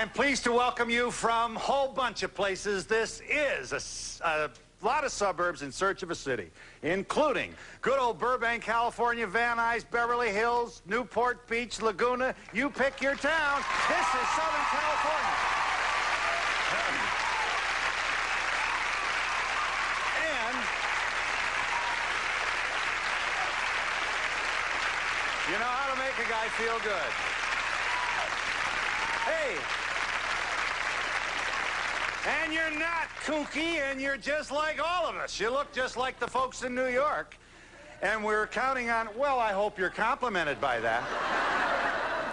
I'm pleased to welcome you from a whole bunch of places. This is a lot of suburbs in search of a city, including good old Burbank, California, Van Nuys, Beverly Hills, Newport Beach, Laguna. You pick your town. This is Southern California. And you know how to make a guy feel good. Hey. And you're not kooky, and you're just like all of us. You look just like the folks in New York. And we're counting on, well, I hope you're complimented by that.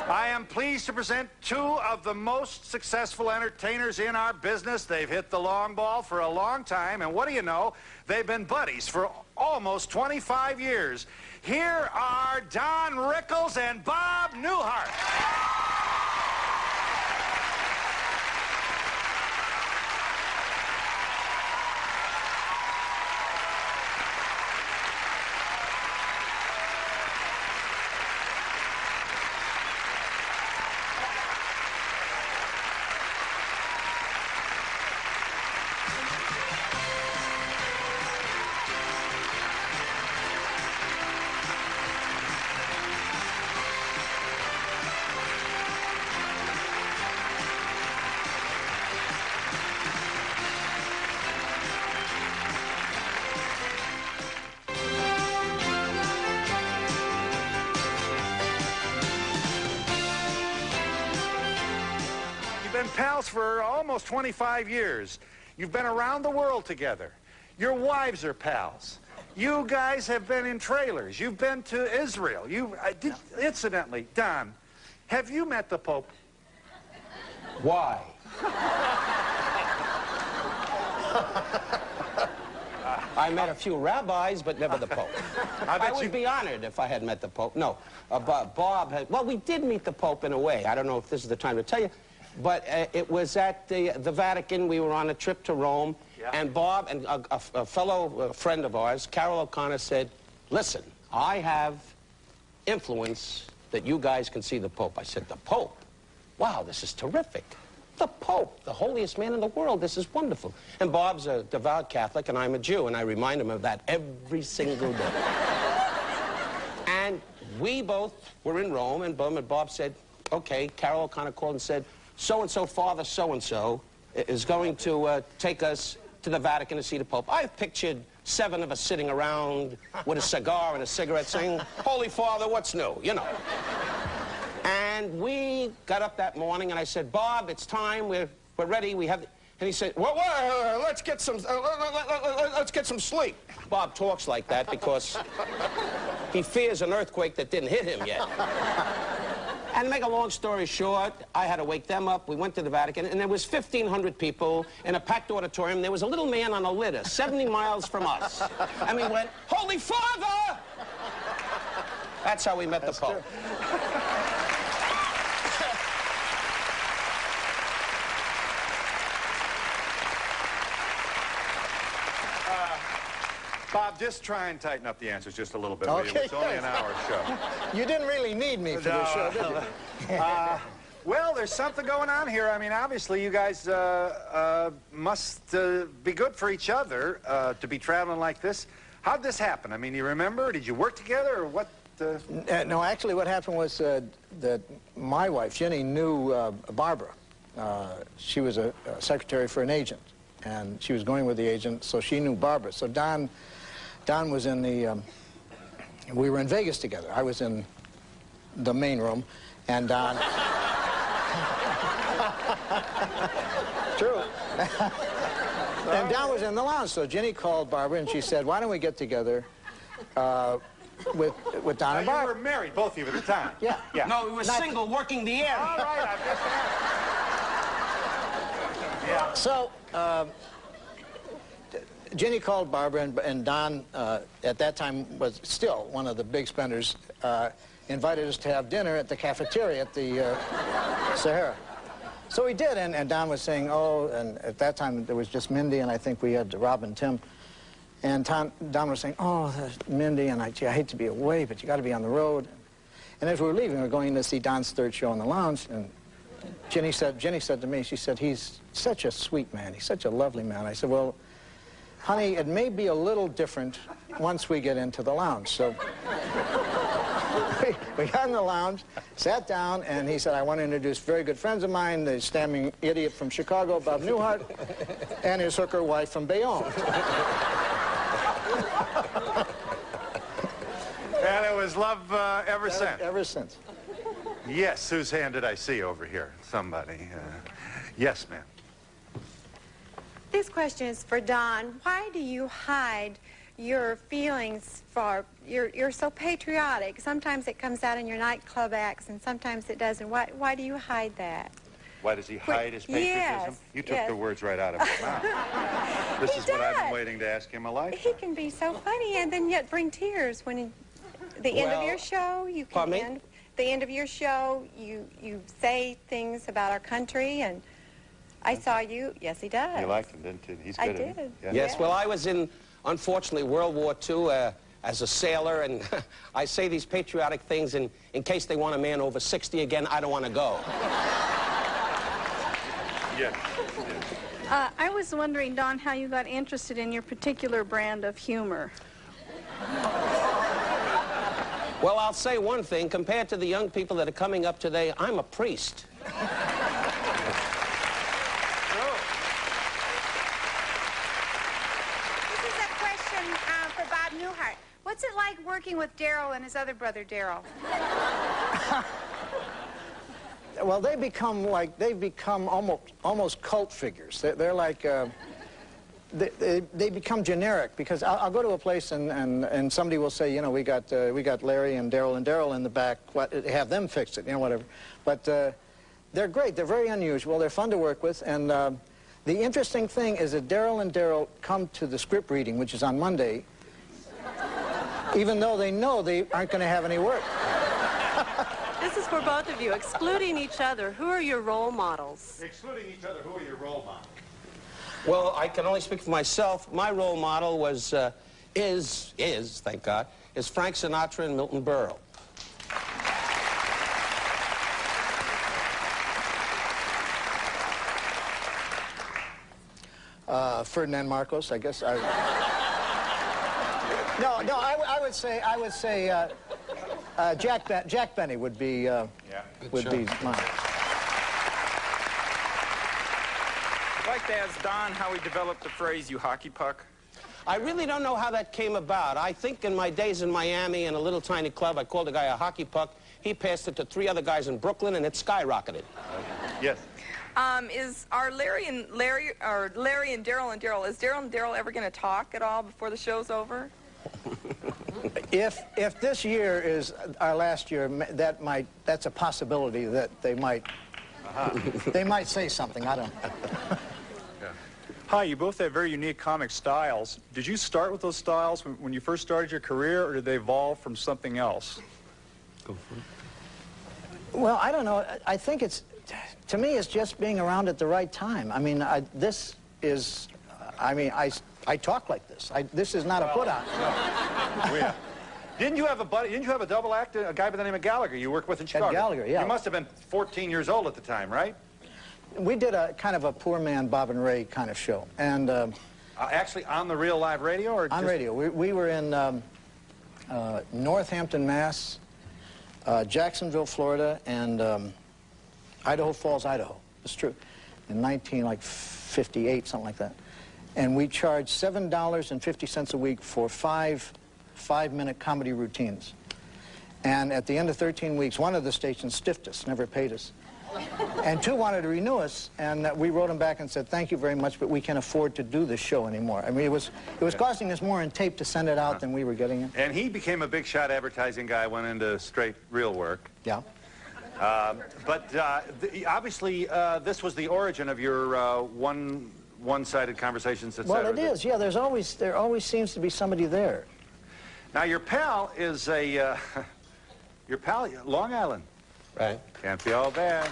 I am pleased to present two of the most successful entertainers in our business. They've hit the long ball for a long time, and what do you know? They've been buddies for almost 25 years. Here are Don Rickles and Bob Newhart. You've been pals for almost 25 years. You've been around the world together. Your wives are pals. You guys have been in trailers. You've been to Israel. Incidentally, Don, have you met the Pope? Why? I met a few rabbis, but never the Pope. I would be honored if I had met the Pope. No, Bob had... Well, we did meet the Pope in a way. I don't know if this is the time to tell you, but it was at the Vatican. We were on a trip to Rome, and Bob and a fellow friend of ours, Carol O'Connor, said, listen, I have influence that you guys can see the Pope. I said, the Pope? Wow, this is terrific. The Pope, the holiest man in the world. This is wonderful. And Bob's a devout Catholic, and I'm a Jew, and I remind him of that every single day. And we both were in Rome, and Bob said, okay, Carol O'Connor called and said, so-and-so, Father so-and-so is going to take us to the Vatican to see the Pope. I've pictured 7 of us sitting around with a cigar and a cigarette saying, Holy Father, what's new? You know. And we got up that morning, and I said, Bob, it's time. We're ready. We have... And he said, well, let's get some sleep. Bob talks like that because he fears an earthquake that didn't hit him yet. And to make a long story short, I had to wake them up. We went to the Vatican, and there was 1,500 people in a packed auditorium. There was a little man on a litter, 70 miles from us. And we went, Holy Father! That's how we met the Pope. Bob, just try and tighten up the answers just a little bit. Okay. It's only an hour show. You didn't really need me for this show, did you? Well, there's something going on here. I mean, obviously, you guys must be good for each other to be traveling like this. How'd this happen? I mean, you remember? Did you work together, or what? No, actually, what happened was that my wife, Jenny, knew Barbara. She was a secretary for an agent, and she was going with the agent, so she knew Barbara. So Don was in the... we were in Vegas together. I was in the main room, and Don... True. And Don was in the lounge, so Jenny called Barbara, and she said, why don't we get together with Don and Barbara? You were married, both of you, at the time? Yeah. No, we were single, working the air. All right, I've just yeah. So, Jenny called Barbara, and Don, at that time, was still one of the big spenders, invited us to have dinner at the cafeteria at the Sahara. So we did, and Don was saying, oh, and at that time there was just Mindy, and I think we had Rob and Tim. And Don was saying, oh, Mindy, and gee, I hate to be away, but you got to be on the road. And as we were leaving, we were going to see Don's third show in the lounge, and Jenny said to me, she said, he's such a sweet man. He's such a lovely man. I said, well, honey, it may be a little different once we get into the lounge. So we got in the lounge, sat down, and he said, I want to introduce very good friends of mine, the stammering idiot from Chicago, Bob Newhart, and his hooker wife from Bayonne. And it was love ever since. Ever since. Yes, whose hand did I see over here? Somebody. Yes, ma'am. This question is for Don. Why do you hide your feelings for... You're so patriotic. Sometimes it comes out in your nightclub acts, and sometimes it doesn't. Why do you hide that? Why does he hide his patriotism? Yes, You took the words right out of his mouth. This is what I've been waiting to ask him a lifetime. He can be so funny and then yet bring tears when the end of your show, you can end... The end of your show, you say things about our country, and I saw you. Yes, he does. You liked him, didn't you? He's good. I did. Yeah. Yes, well, I was in, unfortunately, World War II as a sailor, and I say these patriotic things in case they want a man over 60 again, I don't want to go. Yes. I was wondering, Don, how you got interested in your particular brand of humor. Well, I'll say one thing. Compared to the young people that are coming up today, I'm a priest. This is a question for Bob Newhart. What's it like working with Daryl and his other brother, Daryl? Well, they've become almost cult figures. They're like... They become generic, because I'll go to a place and somebody will say, you know, we got Larry and Daryl in the back. Have them fix it, you know, whatever. But they're great. They're very unusual. They're fun to work with. And the interesting thing is that Daryl come to the script reading, which is on Monday, even though they know they aren't going to have any work. This is for both of you. Excluding each other, who are your role models? Excluding each other, who are your role models? Well, I can only speak for myself. My role model was, thank God, is Frank Sinatra and Milton Berle. Ferdinand Marcos, I guess. No, I would say Jack Benny would be mine. I'd like to ask Don how he developed the phrase, you hockey puck. I really don't know how that came about. I think in my days in Miami in a little tiny club, I called a guy a hockey puck. He passed it to 3 other guys in Brooklyn, and it skyrocketed. Yes. Are Larry and Daryl, is Daryl and Daryl ever going to talk at all before the show's over? If this year is our last year, that's a possibility that they might say something. I don't know. Hi, you both have very unique comic styles. Did you start with those styles when you first started your career, or did they evolve from something else? Go for it. Well, I don't know. I think to me, it's just being around at the right time. I mean, I talk like this. This is not a put-on. Yeah. Didn't you have a buddy? Didn't you have a double act? A guy by the name of Gallagher you worked with in Chicago? Gallagher, yeah. You must have been 14 years old at the time, right? We did a kind of a poor man Bob and Ray kind of show, and actually on the real live radio, or on radio. We were in Northampton, Mass, Jacksonville, Florida, and Idaho Falls, Idaho. It's true. In 1958, something like that. And we charged $7.50 a week for five-minute comedy routines. And at the end of 13 weeks, one of the stations stiffed us, never paid us. And 2 wanted to renew us, and we wrote them back and said, thank you very much, but we can't afford to do this show anymore. I mean, it was costing us more in tape to send it out than we were getting it. And he became a big shot advertising guy, went into straight real work. Yeah. Obviously, this was the origin of your one-sided conversations, etc. Well, it is, yeah. There always seems to be somebody there. Now, your pal is your pal, Long Island. Right. Can't be all bad.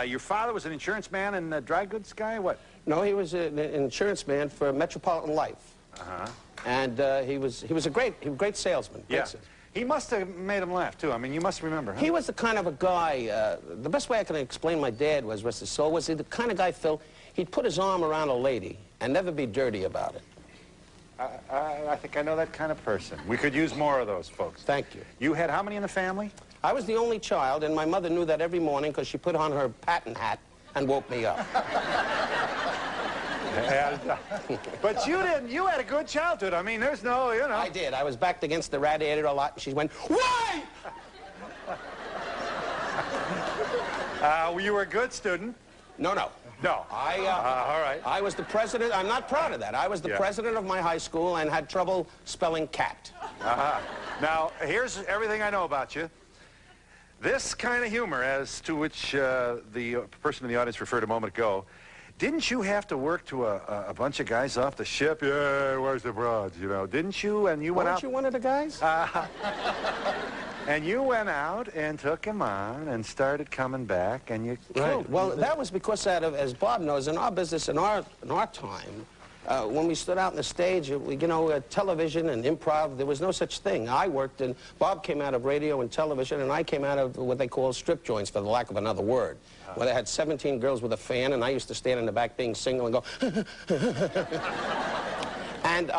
Your father was an insurance man and a dry goods guy, what? No, he was an insurance man for Metropolitan Life. Uh-huh. And he was a great salesman. Yeah. He must have made him laugh, too. I mean, you must remember, huh? He was the kind of a guy, the best way I can explain my dad was, rest his soul, was he the kind of guy, Phil, he'd put his arm around a lady and never be dirty about it. I think I know that kind of person. We could use more of those folks. Thank you. You had how many in the family? I was the only child, and my mother knew that every morning because she put on her patent hat and woke me up. But you didn't. You had a good childhood. I mean, there's no, you know. I did. I was backed against the radiator a lot, and she went, "Why?" You were a good student? No. No. All right. I was the president. I'm not proud of that. I was the president of my high school and had trouble spelling cat. Now, here's everything I know about you. This kind of humor, as to which the person in the audience referred a moment ago, didn't you have to work to a bunch of guys off the ship? Yeah, where's the broads, you know? Didn't you? And you went out... Weren't you one of the guys? And you went out and took him on and started coming back, and you killed him. Well, that was because out of, as Bob knows, in our business, in our time, when we stood out on the stage, you know, television and improv, there was no such thing. I worked in, Bob came out of radio and television, and I came out of what they call strip joints, for the lack of another word, where they had 17 girls with a fan, and I used to stand in the back being single and go, and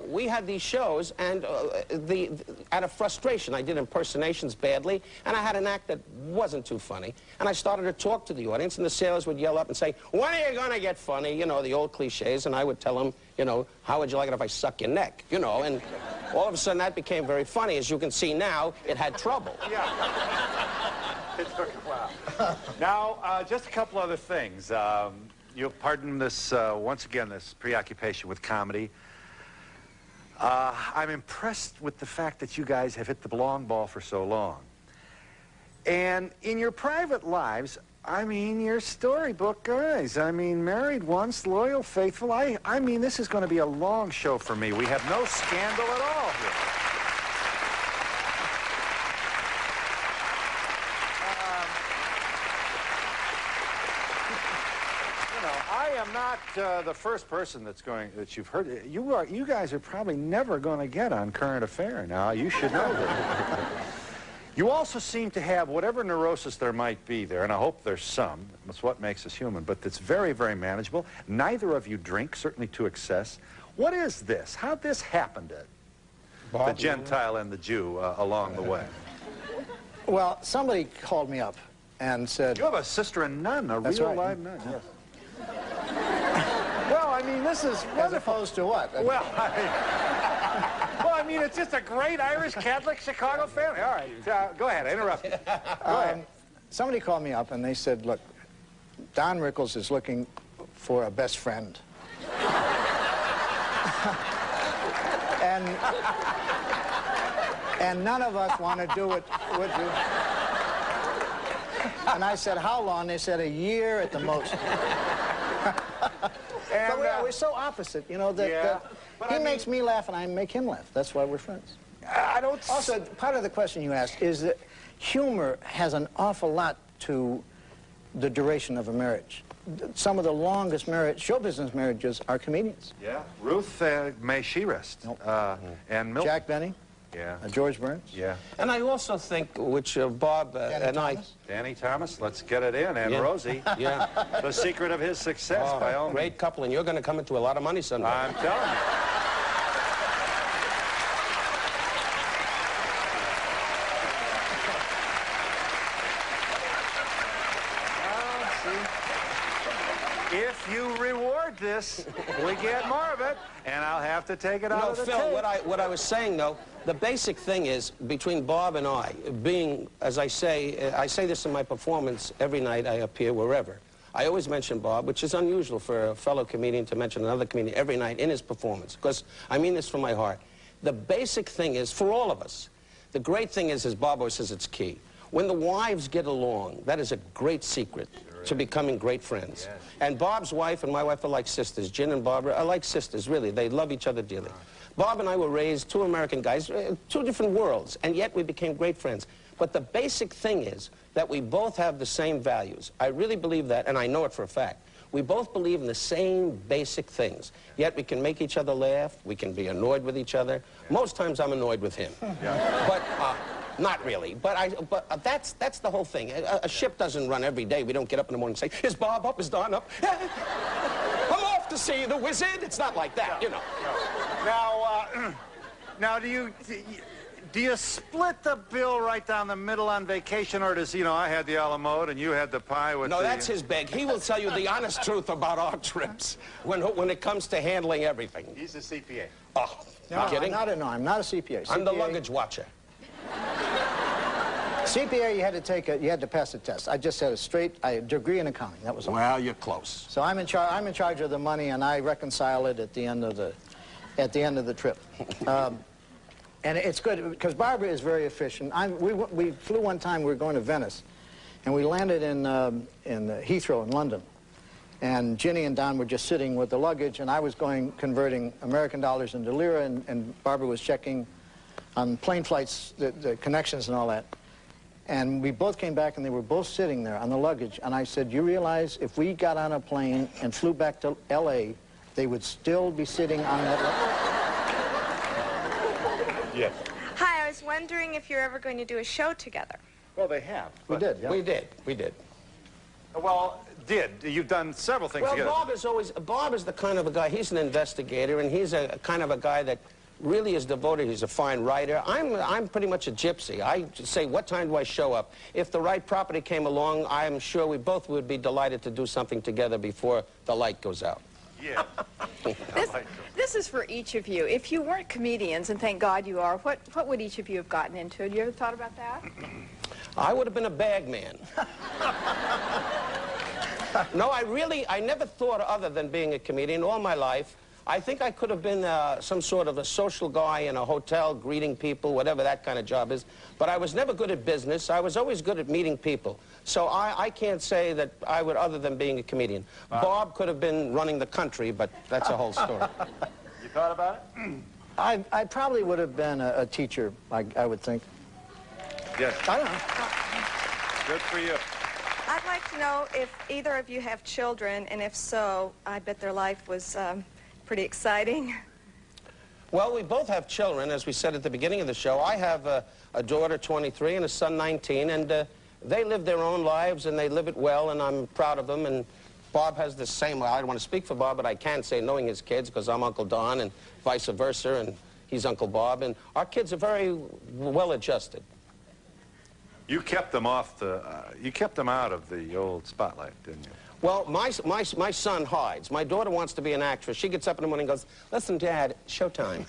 we had these shows, and out of frustration, I did impersonations badly, and I had an act that wasn't too funny, and I started to talk to the audience, and the sailors would yell up and say, "When are you going to get funny?" You know, the old cliches, and I would tell them, you know, "How would you like it if I suck your neck?" You know, and all of a sudden that became very funny. As you can see now, it had trouble. Yeah. It took a while. Now, just a couple other things. You'll pardon this, once again, this preoccupation with comedy. I'm impressed with the fact that you guys have hit the long ball for so long. And in your private lives, I mean, you're storybook guys. I mean, married once, loyal, faithful. I mean, this is going to be a long show for me. We have no scandal at all here. I am not the first person that you've heard. You guys are probably never going to get on Current Affair now. You should know that. You also seem to have whatever neurosis there might be there, and I hope there's some. That's what makes us human, but it's very, very manageable. Neither of you drink, certainly to excess. What is this? How'd this happen to Bob, the Gentile and the Jew along the way? Well, somebody called me up and said... You have a sister and nun, a real live nun. Yes. Well, I mean, this is wonderful. As opposed to what? Well, I mean, it's just a great Irish Catholic Chicago family. All right, go ahead. I interrupted. Go ahead. Somebody called me up and they said, "Look, Don Rickles is looking for a best friend." and none of us want to do it with you. And I said, "How long?" They said, "A year at the most." But we're so opposite, you know, that he makes me laugh and I make him laugh. That's why we're friends. I don't... Also, part of the question you asked is that humor has an awful lot to the duration of a marriage. Some of the longest show business marriages are comedians. Yeah. Ruth, may she rest. Nope. And Milton. Jack Benny. Yeah. George Burns. Yeah. And I also think, which Bob and Thomas. Danny Thomas, let's get it in. And Rosie. Yeah. The secret of his success, by all means. Great couple, and you're going to come into a lot of money someday. I'm telling you. If you reward this, we get more of it, and I'll have to take it out of the Phil, tape. what I was saying, though, the basic thing is, between Bob and I, being, as I say this in my performance every night I appear wherever. I always mention Bob, which is unusual for a fellow comedian to mention another comedian every night in his performance, because I mean this from my heart. The basic thing is, for all of us, the great thing is, as Bob always says, it's key. When the wives get along, that is a great secret to becoming great friends. Yes. And Bob's wife and my wife are like sisters. Jen and Barbara are like sisters, really. They love each other dearly. Bob and I were raised, two American guys, two different worlds, and yet we became great friends. But the basic thing is that we both have the same values. I really believe that, and I know it for a fact. We both believe in the same basic things. Yet we can make each other laugh. We can be annoyed with each other. Most times I'm annoyed with him. But not really. But that's the whole thing. A ship doesn't run every day. We don't get up in the morning and say, is Bob up? Is Don up? I'm off to see the wizard. It's not like that, you know. Now, do you split the bill right down the middle on vacation, or does, I had the a la mode and you had the pie with No, that's his bag. He will tell you the honest truth about our trips when it comes to handling everything. He's a CPA. Oh, No, you kidding? I'm not a CPA. I'm the luggage watcher. CPA, you had to pass the test. I just had a degree in accounting. That was all. Well, you're close. So I'm in charge of the money, and I reconcile it at the end of the trip. And it's good because Barbara is very efficient. We flew one time. We were going to Venice, and we landed in Heathrow in London. And Ginny and Don were just sitting with the luggage, and I was converting American dollars into lira, and Barbara was checking on plane flights, the connections and all that. And we both came back, and they were both sitting there on the luggage. And I said, you realize if we got on a plane and flew back to L.A., they would still be sitting on that luggage? Yes. Hi, I was wondering if you're ever going to do a show together. Well, they have. We did, yeah. We did. Well, you've done several things Well, together. Bob is the kind of a guy, he's an investigator, and he's a kind of a guy that really is devoted. He's a fine writer. I'm pretty much a gypsy. I say, what time do I show up? If the right property came along, I'm sure we both would be delighted to do something together before the light goes out. Yeah. This is for each of you. If you weren't comedians, and thank God you are, what would each of you have gotten into? Have you ever thought about that? I would have been a bag man. No, I never thought other than being a comedian all my life. I think I could have been some sort of a social guy in a hotel, greeting people, whatever that kind of job is. But I was never good at business. I was always good at meeting people. So I can't say that I would, other than being a comedian. Bob could have been running the country, but that's a whole story. You thought about it? I probably would have been a teacher, I would think. Yes. I don't know. Good for you. I'd like to know if either of you have children, and if so, I bet their life was pretty exciting. Well, we both have children, as we said at the beginning of the show. I have a daughter, 23, and a son, 19, and they live their own lives, and they live it well, and I'm proud of them. And Bob has the same. I don't want to speak for Bob, but I can say, knowing his kids, because I'm Uncle Don, and vice versa, and he's Uncle Bob, and our kids are very well adjusted. You kept them off you kept them out of the old spotlight, didn't you? Well, my son hides. My daughter wants to be an actress. She gets up in the morning and goes, listen, Dad, showtime.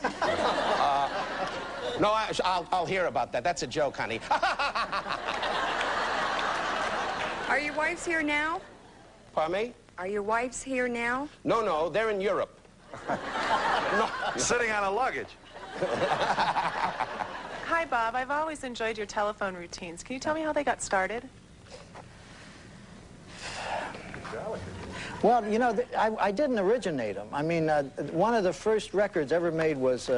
No, I'll hear about that. That's a joke, honey. Are your wives here now? Pardon me? Are your wives here now? No, they're in Europe. No. Sitting on a luggage. Hi, Bob. I've always enjoyed your telephone routines. Can you tell me how they got started? Well, I didn't originate them. I mean, one of the first records ever made was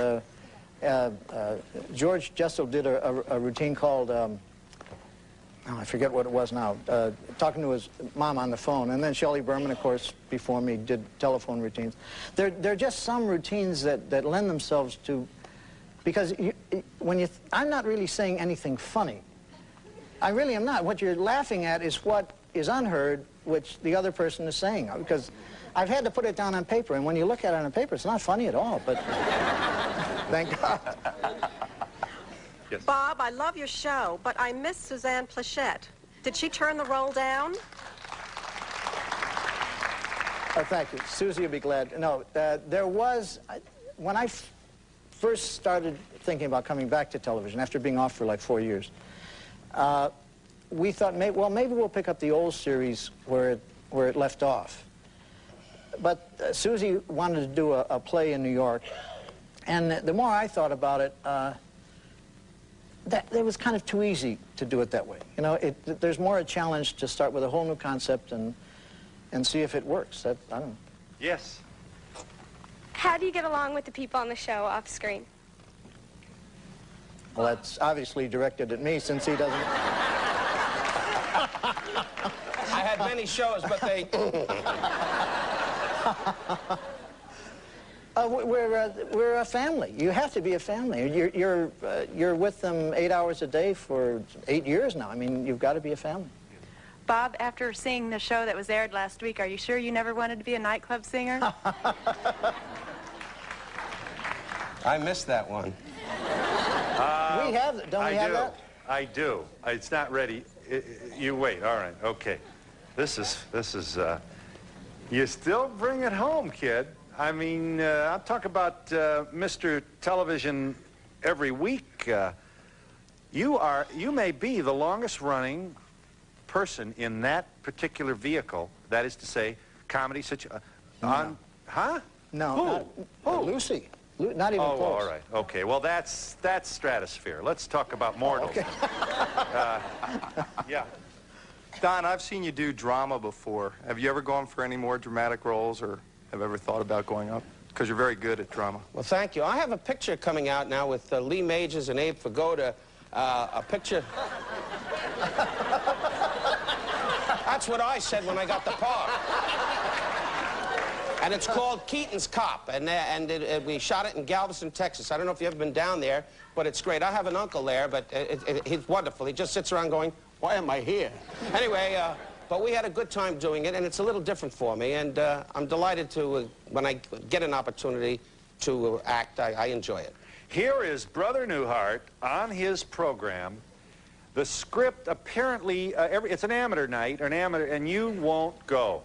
George Jessel did a routine called, I forget what it was now, talking to his mom on the phone. And then Shelley Berman, of course, before me, did telephone routines. They're just some routines that lend themselves to, because I'm not really saying anything funny. I really am not. What you're laughing at is what is unheard, which the other person is saying, because I've had to put it down on paper, and when you look at it on paper, it's not funny at all, but thank God. Yes. Bob, I love your show, but I miss Suzanne Plachette. Did she turn the roll down? Oh, thank you. Susie will be glad. No, there was, when I first started thinking about coming back to television, after being off for like 4 years, we thought, maybe we'll pick up the old series where it left off. But Susie wanted to do a play in New York, and the more I thought about it, that it was kind of too easy to do it that way. You know, there's more a challenge to start with a whole new concept and see if it works. I don't know. Yes. How do you get along with the people on the show off screen? Well, that's obviously directed at me, since he doesn't. I had many shows, but they... We're a family. You have to be a family. You're with them 8 hours a day for 8 years now. I mean, you've got to be a family. Bob, after seeing the show that was aired last week, are you sure you never wanted to be a nightclub singer? I missed that one. We have, don't we have that? I do. It's not ready. You wait. All right. Okay. This is. You still bring it home, kid. I mean, I'm talking about Mr. Television every week. You may be the longest-running person in that particular vehicle. That is to say, comedy situation. No. Huh? No. Who? Lucy. Not even close. Oh, all right. Okay. Well, that's stratosphere. Let's talk about mortals. Okay. Yeah. Don, I've seen you do drama before. Have you ever gone for any more dramatic roles, or have ever thought about going up? Because you're very good at drama. Well, thank you. I have a picture coming out now with Lee Majors and Abe Vigoda. A picture... That's what I said when I got the part. And it's called Keaton's Cop, and we shot it in Galveston, Texas. I don't know if you've ever been down there, but it's great. I have an uncle there, but he's wonderful. He just sits around going, why am I here? Anyway, but we had a good time doing it, and it's a little different for me, and I'm delighted to, when I get an opportunity to act, I enjoy it. Here is Brother Newhart on his program. The script apparently, it's an amateur night, and you won't go.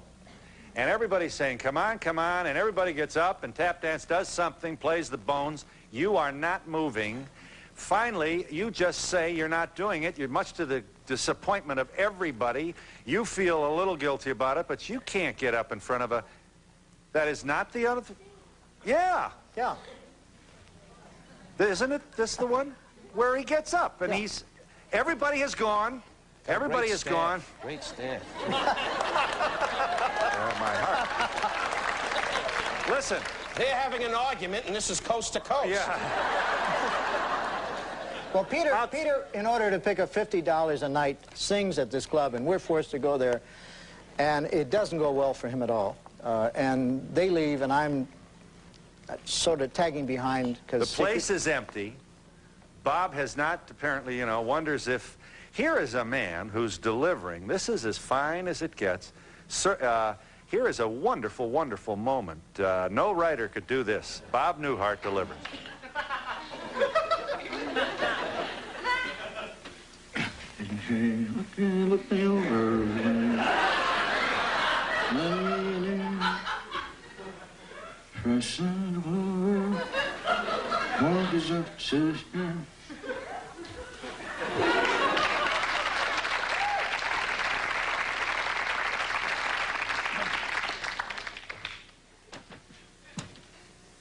And everybody's saying, come on, come on, and everybody gets up and tap dance, does something, plays the bones. You are not moving. Finally, you just say you're not doing it. You're much to the disappointment of everybody. You feel a little guilty about it, but you can't get up in front of a... That is not the other... Yeah. Yeah. Isn't it this the one where he gets up and he's... Everybody has gone. Everybody has gone. Great staff. Oh, my heart. Listen. They're having an argument, and this is coast to coast. Yeah. Well, Peter, in order to pick up $50 a night, sings at this club, and we're forced to go there, and it doesn't go well for him at all. And they leave, and I'm sort of tagging behind. The place is empty. Bob has not, apparently, wonders if... Here is a man who's delivering. This is as fine as it gets. Here is a wonderful, wonderful moment. No writer could do this. Bob Newhart delivers.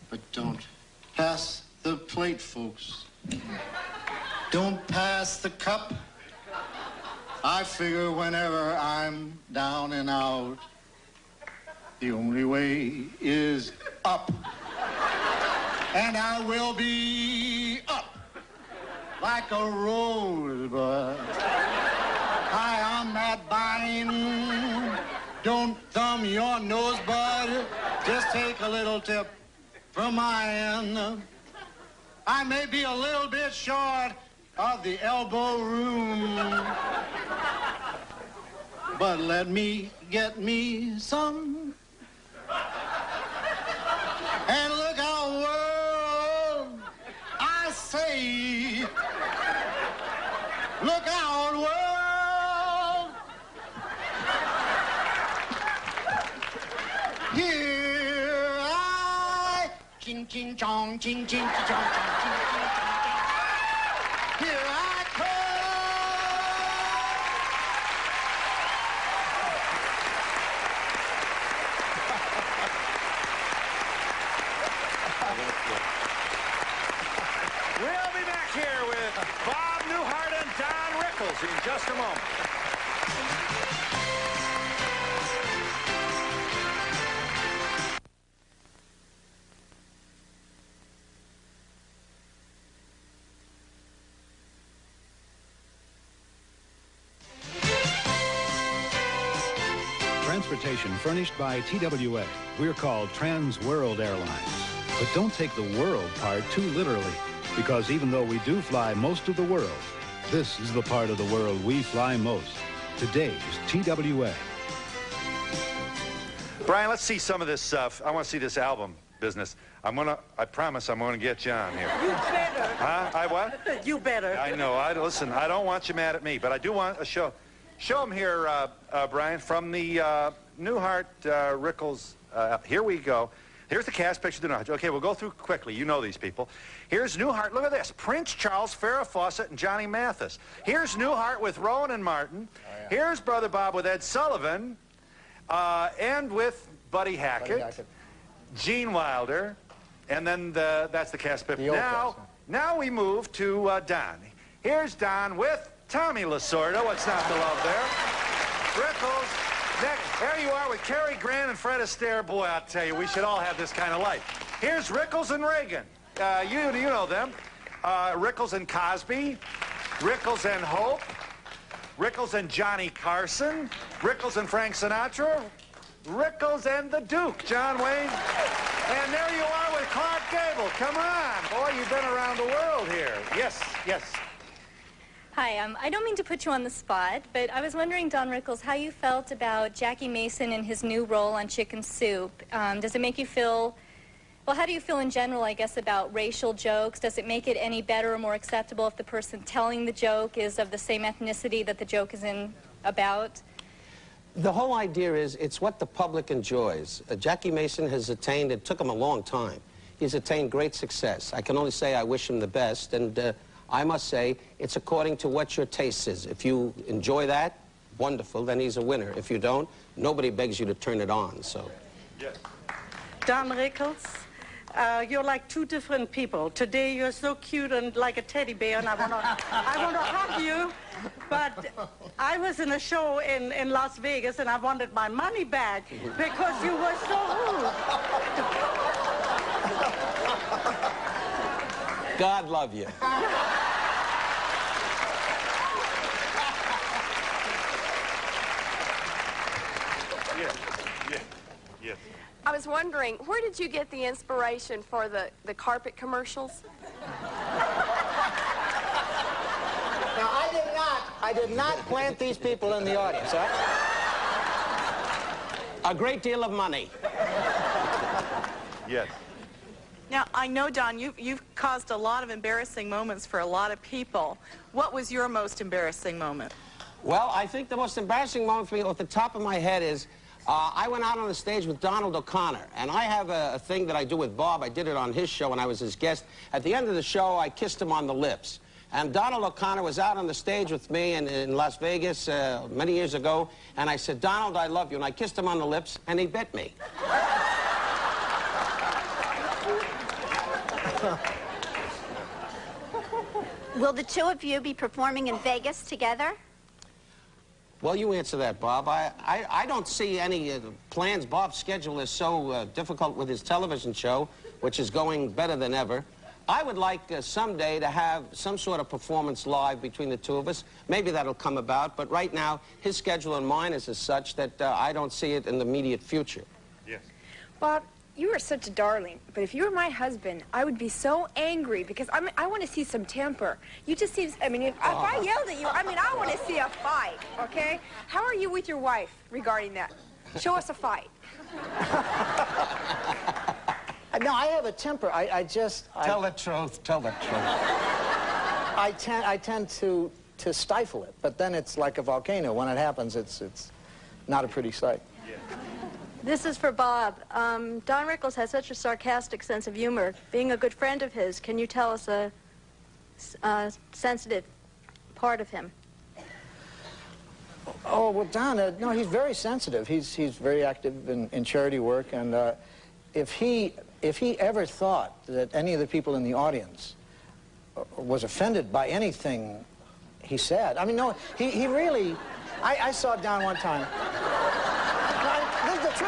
But don't pass the plate, folks. Don't pass the cup. I figure whenever I'm down and out, the only way is up. And I will be up like a rosebud high on that vine. Don't thumb your nose, bud. Just take a little tip from my end. I may be a little bit short of the elbow room, but let me get me some. And look out, world, I say, look out, world. Here I, ching ching chong, ching ching chong, chong, ching ching chong. Here I We'll be back here with Bob Newhart and Don Rickles in just a moment. Transportation furnished by TWA. We're called Trans World Airlines. But don't take the world part too literally, because even though we do fly most of the world, this is the part of the world we fly most. Today's TWA. Brian, let's see some of this stuff. I want to see this album business. I promise I'm gonna get you on here. You better. Huh? I what? You better. I know. Listen, I don't want you mad at me, but I do want a show. Show them here, Brian, from the Newhart, Rickles. Here we go. Here's the cast picture of the Newhart. Okay, we'll go through quickly. You know these people. Here's Newhart. Look at this. Prince Charles, Farrah Fawcett, and Johnny Mathis. Here's Newhart with Rowan and Martin. Oh, yeah. Here's Brother Bob with Ed Sullivan, and with Buddy Hackett, Gene Wilder, and then that's the cast picture. Now we move to Don. Here's Don with Tommy Lasorda. What's not to love there? Rickles. Next, there you are with Cary Grant and Fred Astaire. Boy, I'll tell you, we should all have this kind of life. Here's Rickles and Reagan. You know them. Rickles and Cosby. Rickles and Hope. Rickles and Johnny Carson. Rickles and Frank Sinatra. Rickles and the Duke, John Wayne. And there you are with Clark Gable. Come on. Boy, you've been around the world here. Yes, yes. Hi, I don't mean to put you on the spot, but I was wondering, Don Rickles, how you felt about Jackie Mason and his new role on Chicken Soup. Does it make you feel, well, how do you feel in general, I guess, about racial jokes? Does it make it any better or more acceptable if the person telling the joke is of the same ethnicity that the joke is about? The whole idea is it's what the public enjoys. Jackie Mason has attained, it took him a long time, he's attained great success. I can only say I wish him the best, and I must say, it's according to what your taste is. If you enjoy that, wonderful, then he's a winner. If you don't, nobody begs you to turn it on, so. Yes. Don Rickles, you're like two different people. Today you're so cute and like a teddy bear, and I want to hug you. But I was in a show in Las Vegas, and I wanted my money back because you were so rude. God love you. Yes. I was wondering, where did you get the inspiration for the carpet commercials? Now, I did not plant these people in the audience, huh? A great deal of money. Yes. Now, I know, Don, you've caused a lot of embarrassing moments for a lot of people. What was your most embarrassing moment? Well, I think the most embarrassing moment for me off the top of my head is I went out on the stage with Donald O'Connor, and I have a thing that I do with Bob. I did it on his show when I was his guest. At the end of the show, I kissed him on the lips. And Donald O'Connor was out on the stage with me in Las Vegas many years ago, and I said, Donald, I love you. And I kissed him on the lips, and he bit me. Will the two of you be performing in Vegas together? Well, you answer that, Bob. I don't see any plans. Bob's schedule is so difficult with his television show, which is going better than ever. I would like someday to have some sort of performance live between the two of us. Maybe that'll come about, but right now, his schedule and mine is as such that I don't see it in the immediate future. Yes. Bob, you are such a darling, but if you were my husband, I would be so angry because I want to see some temper. You just seem, I mean, if I yelled at you, I mean, I want to see a fight, okay? How are you with your wife regarding that? Show us a fight. No, I have a temper. I just... Tell the truth. Tell the truth. I tend to stifle it, but then it's like a volcano. When it happens, it's not a pretty sight. Yeah. This is for Bob. Don Rickles has such a sarcastic sense of humor. Being a good friend of his, can you tell us a sensitive part of him? Oh, well, Don, no, he's very sensitive. He's very active in charity work, and if he ever thought that any of the people in the audience was offended by anything he said, I mean, no, he really... I saw Don one time. This is the truth.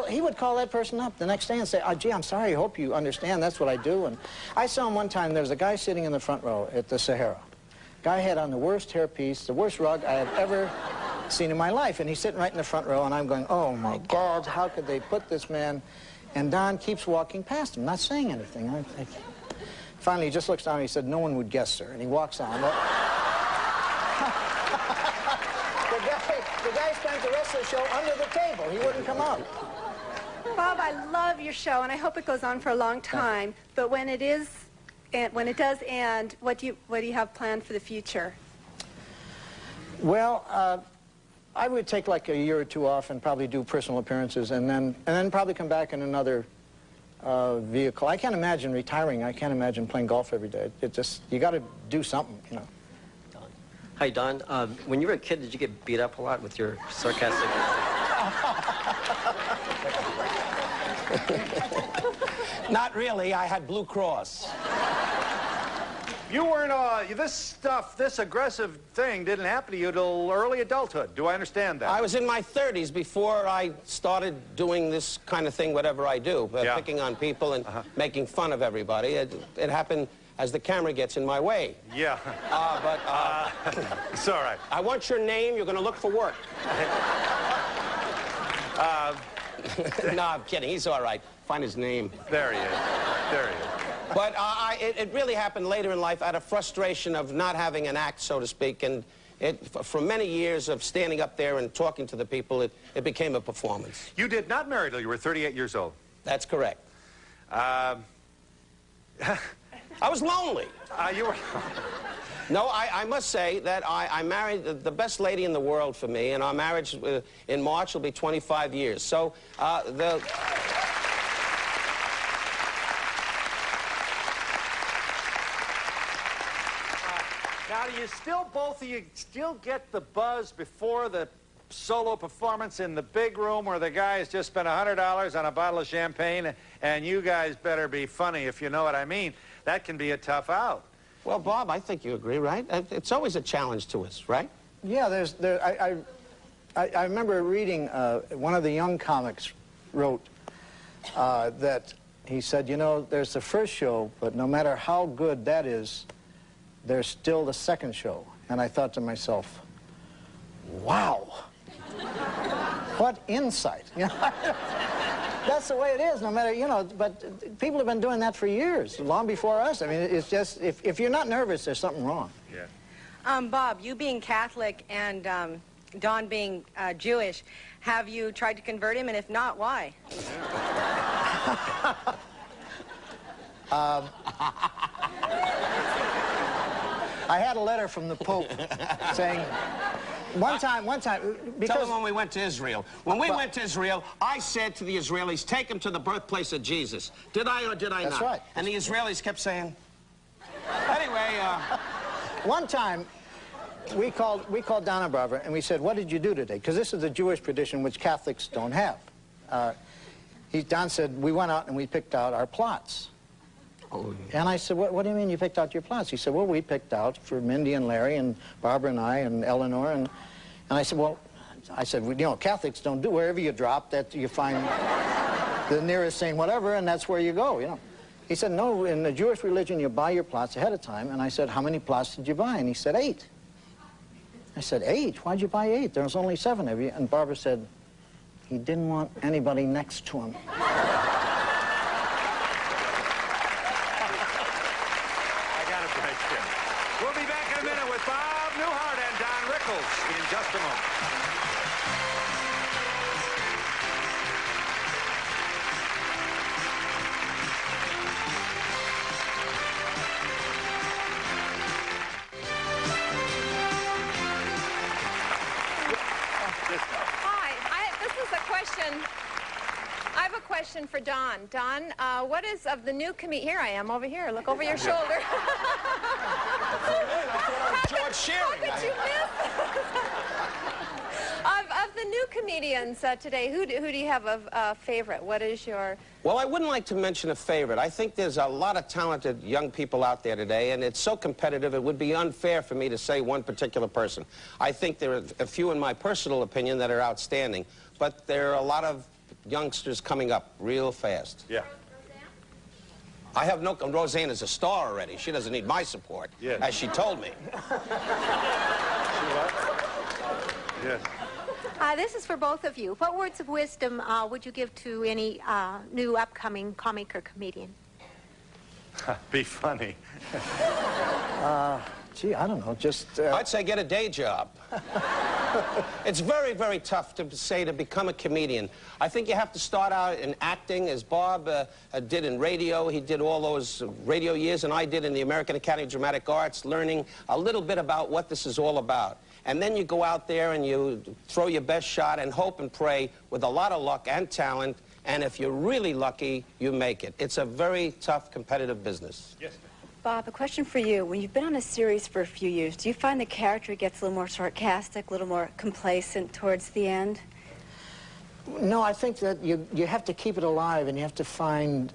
He would call that person up the next day and say, oh, gee, I'm sorry, I hope you understand, that's what I do. And I saw him one time, there was a guy sitting in the front row at the Sahara. Guy had on the worst hairpiece, the worst rug I have ever scene in my life. And he's sitting right in the front row, and I'm going, oh, my God, how could they put this man? And Don keeps walking past him, not saying anything. Finally, he just looks down and he said, no one would guess, sir. And he walks on. The guy spent the rest of the show under the table. He wouldn't come out. Bob, I love your show, and I hope it goes on for a long time. But when it does end, what do you have planned for the future? Well, I would take like a year or two off and probably do personal appearances, and then probably come back in another vehicle. I can't imagine retiring. I can't imagine playing golf every day. It just, you got to do something, you know. Hi, Don. When you were a kid, did you get beat up a lot with your sarcastic? Not really. I had Blue Cross. You weren't, this aggressive thing didn't happen to you till early adulthood. Do I understand that? I was in my 30s before I started doing this kind of thing, whatever I do, picking on people and making fun of everybody. It happened as the camera gets in my way. Yeah. It's all right. I want your name. You're going to look for work. No, I'm kidding. He's all right. Find his name. There he is. There he is. But it really happened later in life out of frustration of not having an act, so to speak, and for many years of standing up there and talking to the people, it became a performance. You did not marry till you were 38 years old. That's correct. I was lonely. You were... No, I must say that I married the best lady in the world for me, and our marriage in March will be 25 years. So Now, do you still, both of you, still get the buzz before the solo performance in the big room where the guy has just spent $100 on a bottle of champagne, and you guys better be funny, if you know what I mean? That can be a tough out. Well, Bob, I think you agree, right? It's always a challenge to us, right? Yeah, I remember reading, one of the young comics wrote that he said, you know, there's the first show, but no matter how good that is, there's still the second show. And I thought to myself, wow, what insight. You know? That's the way it is, no matter, you know, but people have been doing that for years, long before us. I mean, it's just, if you're not nervous, there's something wrong. Yeah. Bob, you being Catholic and Don being Jewish, have you tried to convert him, and if not, why? I had a letter from the Pope saying, one time, because... Tell them when we went to Israel. When we went to Israel, I said to the Israelis, take them to the birthplace of Jesus. Did I or did I not? That's right. And the Israelis kept saying... Anyway, one time, we called Donna Barbara and we said, what did you do today? Because this is a Jewish tradition which Catholics don't have. Don said, we went out and we picked out our plots. Oh, yeah. And I said, what do you mean you picked out your plots? He said, well, we picked out for Mindy and Larry and Barbara and I and Eleanor. And I said, well, you know, Catholics don't do, wherever you drop, that you find the nearest thing, whatever, and that's where you go, you know. He said, no, in the Jewish religion, you buy your plots ahead of time. And I said, how many plots did you buy? And he said, 8. I said, 8? Why'd you buy 8? There was only 7 of you. And Barbara said, he didn't want anybody next to him. We'll be back in a minute with Bob Newhart and Don Rickles in just a moment. Hi, this is a question. I have a question for Don. Don, what is of the new comedian? Here I am, over here. Look over your shoulder. George Shearing. How could you miss? Of the new comedians today, who do you have a favorite? What is your... Well, I wouldn't like to mention a favorite. I think there's a lot of talented young people out there today, and it's so competitive, it would be unfair for me to say one particular person. I think there are a few, in my personal opinion, that are outstanding, but there are a lot of youngsters coming up real fast. Yeah. I have no... Roseanne is a star already. She doesn't need my support, as she told me. She what? Yes. This is for both of you. What words of wisdom would you give to any new upcoming comic or comedian? Be funny. Gee, I don't know, just... I'd say get a day job. It's very, very tough to say to become a comedian. I think you have to start out in acting, as Bob did in radio. He did all those radio years, and I did in the American Academy of Dramatic Arts, learning a little bit about what this is all about. And then you go out there and you throw your best shot and hope and pray with a lot of luck and talent, and if you're really lucky, you make it. It's a very tough, competitive business. Yes. Bob, a question for you. When you've been on a series for a few years, do you find the character gets a little more sarcastic, a little more complacent towards the end? No, I think that you have to keep it alive, and you have to find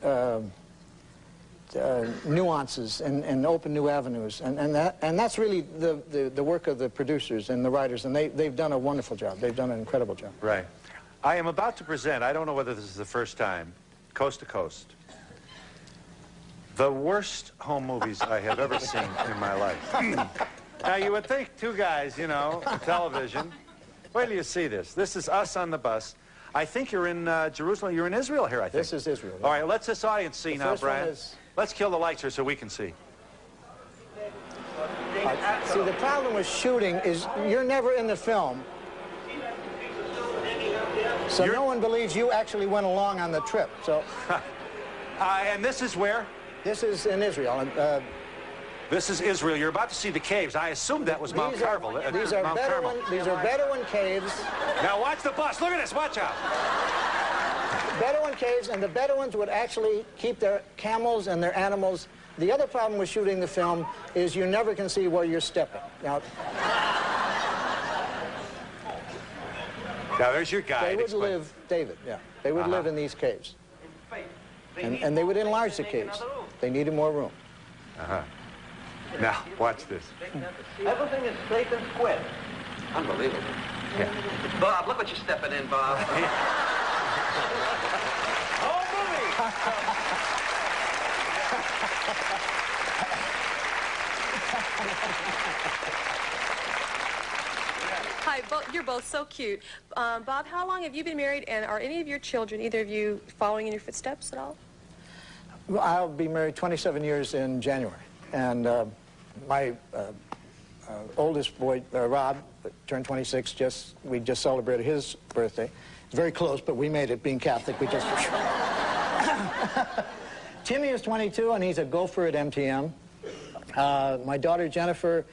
nuances and open new avenues, and that's really the work of the producers and the writers, and they've done a wonderful job. They've done an incredible job. Right. I am about to present, I don't know whether this is the first time, Coast to Coast, the worst home movies I have ever seen in my life. Now, you would think two guys, you know, television. Wait till you see this. This is us on the bus. I think you're in Jerusalem. You're in Israel here, I think. This is Israel. Yeah. All right, let's this audience see now, Brian. Let's kill the lights here so we can see. See, the problem with shooting is you're never in the film. So no one believes you actually went along on the trip. So. And this is where? This is in Israel. This is Israel. You're about to see the caves. I assumed that was Mount Carmel. These are Bedouin caves. Now watch the bus. Look at this. Watch out. Bedouin caves, and the Bedouins would actually keep their camels and their animals. The other problem with shooting the film is you never can see where you're stepping. Now there's your guide. They would live, David, yeah. They would live in these caves. And they would enlarge the caves. They needed more room. Now, watch this. Everything is straight and square. Unbelievable. Yeah. Bob, look what you're stepping in, Bob. Hi, you're both so cute. Bob, how long have you been married, and are any of your children, either of you, following in your footsteps at all? Well, I'll be married 27 years in January. And my oldest boy, Rob, turned 26. We just celebrated his birthday. It's very close, but we made it. Being Catholic, we just... Timmy is 22, and he's a gopher at MTM. My daughter, Jennifer,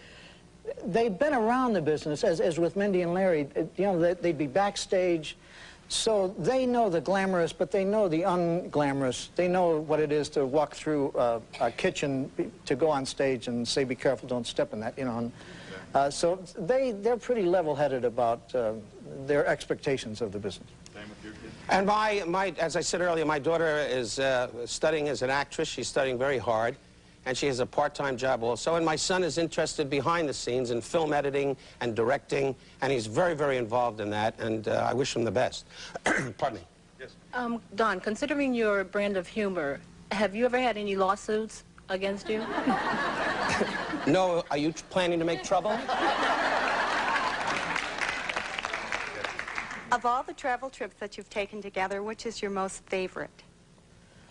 they've been around the business, as with Mindy and Larry. You know, they'd be backstage. So they know the glamorous, but they know the unglamorous. They know what it is to walk through a kitchen to go on stage and say, be careful, don't step in that, you know. And, so they're pretty level-headed about their expectations of the business. And as I said earlier, my daughter is studying as an actress. She's studying very hard. And she has a part-time job also. And my son is interested behind the scenes in film editing and directing, and he's very, very involved in that, and I wish him the best. Pardon me. Yes. Don, considering your brand of humor, have you ever had any lawsuits against you? No. Are you planning to make trouble? Of all the travel trips that you've taken together, which is your most favorite?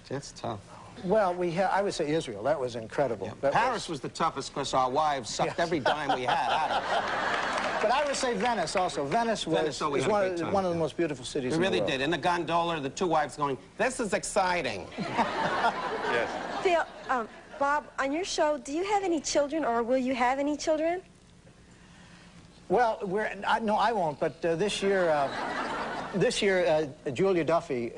That's tough. Well, I would say Israel. That was incredible. Yeah. Paris was the toughest because our wives sucked every dime we had out of it. But I would say Venice also. Venice was one of the most beautiful cities in the world. We really did. In the gondola, the two wives going, this is exciting. Yes. Phil, Bob, on your show, do you have any children, or will you have any children? Well, no, I won't. But this year, Julia Duffy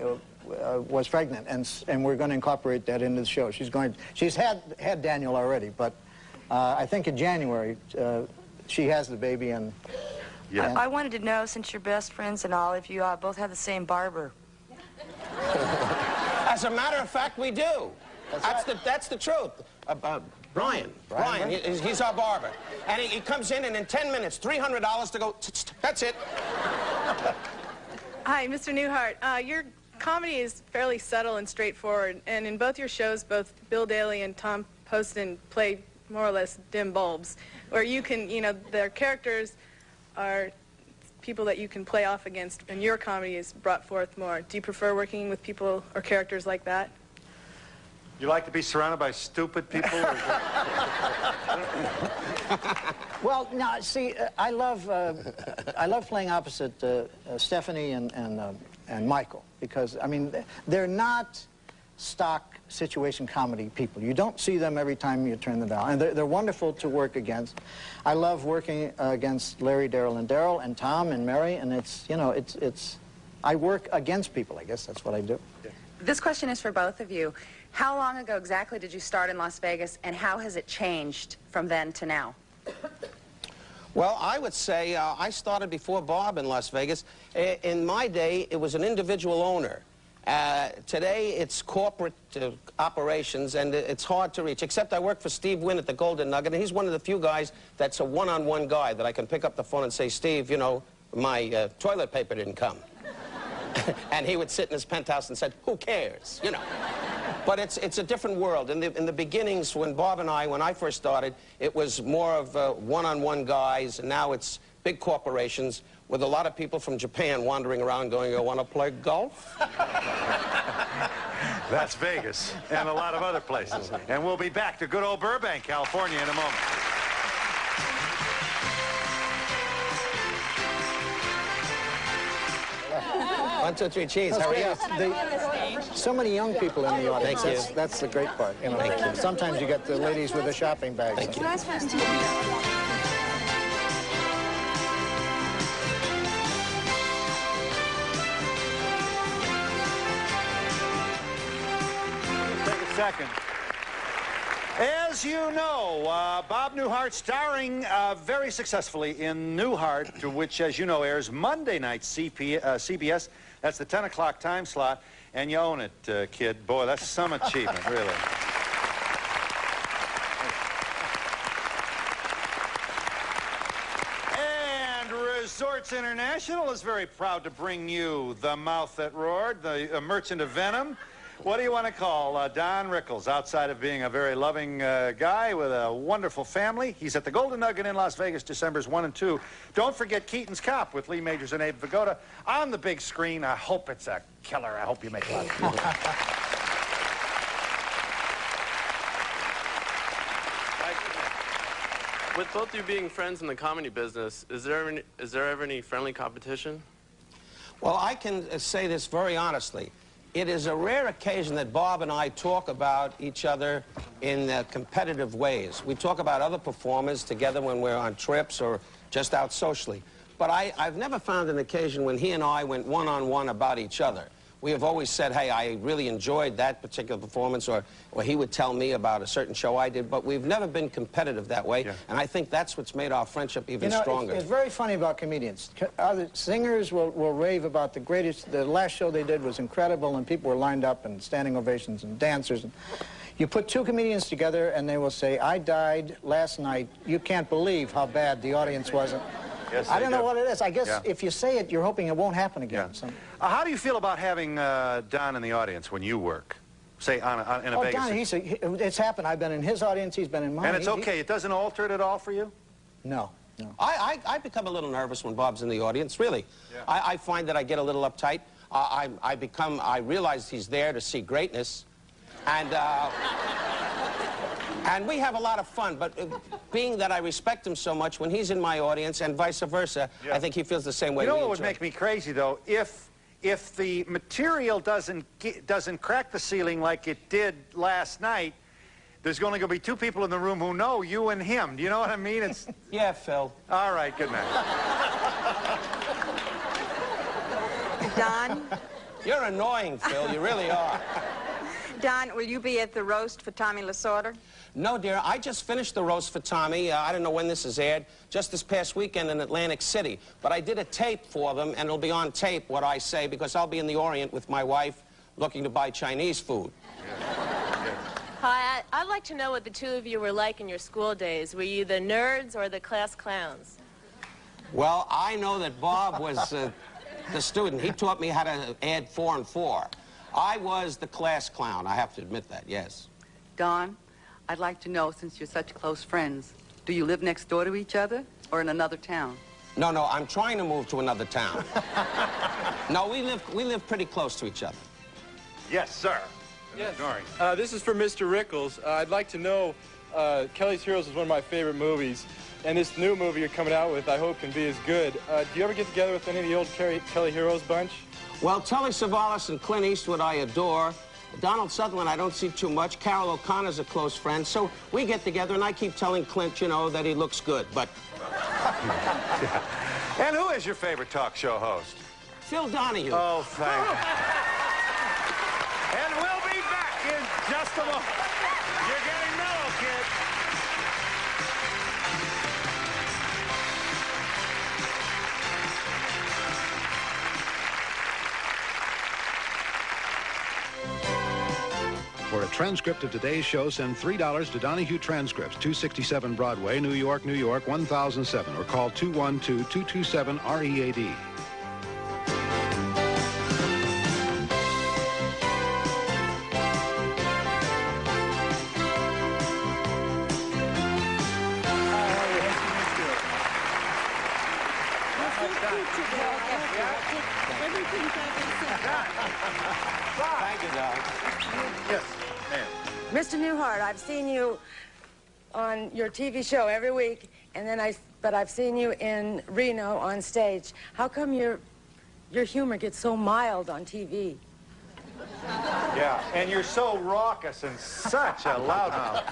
was pregnant, and we're going to incorporate that into the show. She's had Daniel already, but I think in January she has the baby. And yeah. I wanted to know, since you're best friends and all, if you both have the same barber. As a matter of fact, we do. That's the truth. Brian, he's our barber. And he comes in, and in 10 minutes, $300 to go, that's it. Hi, Mr. Newhart. Your comedy is fairly subtle and straightforward, and in both your shows, both Bill Daly and Tom Poston play more or less dim bulbs, where you can, you know, their characters are people that you can play off against, and your comedy is brought forth more. Do you prefer working with people or characters like that? You like to be surrounded by stupid people? Or Well, now, see, I love playing opposite Stephanie and Michael, because, I mean, they're not stock situation comedy people. You don't see them every time you turn the dial, and they're wonderful to work against. I love working against Larry, Daryl, and Tom and Mary, and it's, you know, I work against people, I guess that's what I do. This question is for both of you. How long ago exactly did you start in Las Vegas, and how has it changed from then to now? Well, I would say I started before Bob in Las Vegas. In my day, it was an individual owner. Today, it's corporate operations, and it's hard to reach, except I work for Steve Wynn at the Golden Nugget, and he's one of the few guys that's a one-on-one guy that I can pick up the phone and say, Steve, you know, my toilet paper didn't come. And he would sit in his penthouse and said, who cares, you know. But it's a different world. In the beginnings, when Bob and when I first started, it was more of one-on-one guys, and now it's big corporations with a lot of people from Japan wandering around going, you want to play golf? That's Vegas and a lot of other places. And we'll be back to good old Burbank, California in a moment. One, two, three, cheese. How are you? So many young people in the audience. Thank you. That's the great part. You know, Thank you. Sometimes you get the ladies with the shopping bags. Thank you. Take a second. As you know, Bob Newhart starring very successfully in Newhart, which, as you know, airs Monday night CBS. That's the 10 o'clock time slot, and you own it, kid. Boy, that's some achievement, really. And Resorts International is very proud to bring you The Mouth That Roared, the Merchant of Venom. What do you want to call Don Rickles? Outside of being a very loving guy with a wonderful family, he's at the Golden Nugget in Las Vegas, Decembers 1 and 2. Don't forget Keaton's Cop with Lee Majors and Abe Vigoda on the big screen. I hope it's a killer. I hope you make a lot of people. With both you being friends in the comedy business, is there ever any friendly competition? Well, I can say this very honestly. It is a rare occasion that Bob and I talk about each other in competitive ways. We talk about other performers together when we're on trips or just out socially. But I've never found an occasion when he and I went one-on-one about each other. We have always said, hey, I really enjoyed that particular performance, or he would tell me about a certain show I did, but we've never been competitive that way, and I think that's what's made our friendship even stronger. It's very funny about comedians. Other singers will rave about the last show they did was incredible, and people were lined up and standing ovations and dancers. And you put two comedians together, and they will say, I died last night. You can't believe how bad the audience wasn't. Yes, I don't know what it is. I guess if you say it, you're hoping it won't happen again. Yeah. How do you feel about having Don in the audience when you work? Say, in a Vegas... Don, it's happened. I've been in his audience. He's been in mine. And it's okay. It doesn't alter it at all for you? No, no. I become a little nervous when Bob's in the audience, really. Yeah. I find that I get a little uptight. I realize he's there to see greatness. And we have a lot of fun, but being that I respect him so much, when he's in my audience and vice versa, I think he feels the same way. You know what would make me crazy, though? If the material doesn't crack the ceiling like it did last night, there's only going to be two people in the room who know, you and him. Do you know what I mean? It's... Yeah, Phil. All right, good night. Don? You're annoying, Phil. You really are. Don, will you be at the roast for Tommy Lasorda? No, dear. I just finished the roast for Tommy. I don't know when this is aired. Just this past weekend in Atlantic City. But I did a tape for them, and it'll be on tape what I say, because I'll be in the Orient with my wife looking to buy Chinese food. Hi, I'd like to know what the two of you were like in your school days. Were you the nerds or the class clowns? Well, I know that Bob was the student. He taught me how to add 4 and 4. I was the class clown. I have to admit that, yes. Don, I'd like to know, since you're such close friends, do you live next door to each other or in another town? No, no, I'm trying to move to another town. No, we live pretty close to each other. Yes, sir. Yes. This is for Mr. Rickles. I'd like to know, Kelly's Heroes is one of my favorite movies, and this new movie you're coming out with I hope can be as good. Do you ever get together with any of the old Kelly Heroes bunch? Well, Telly Savalas and Clint Eastwood I adore. Donald Sutherland I don't see too much. Carol O'Connor's a close friend, so we get together and I keep telling Clint, you know, that he looks good, but... And who is your favorite talk show host? Phil Donahue. Oh, thank you. And we'll be back in just a moment. You're getting mellow, kid. For a transcript of today's show, send $3 to Donahue Transcripts, 267 Broadway, New York, New York, 1007, or call 212-227-READ. Thank you, Doc. Yes, ma'am. Mr. Newhart, I've seen you on your TV show every week, and then I've seen you in Reno on stage. How come your humor gets so mild on TV? Yeah, and you're so raucous and such a loudmouth.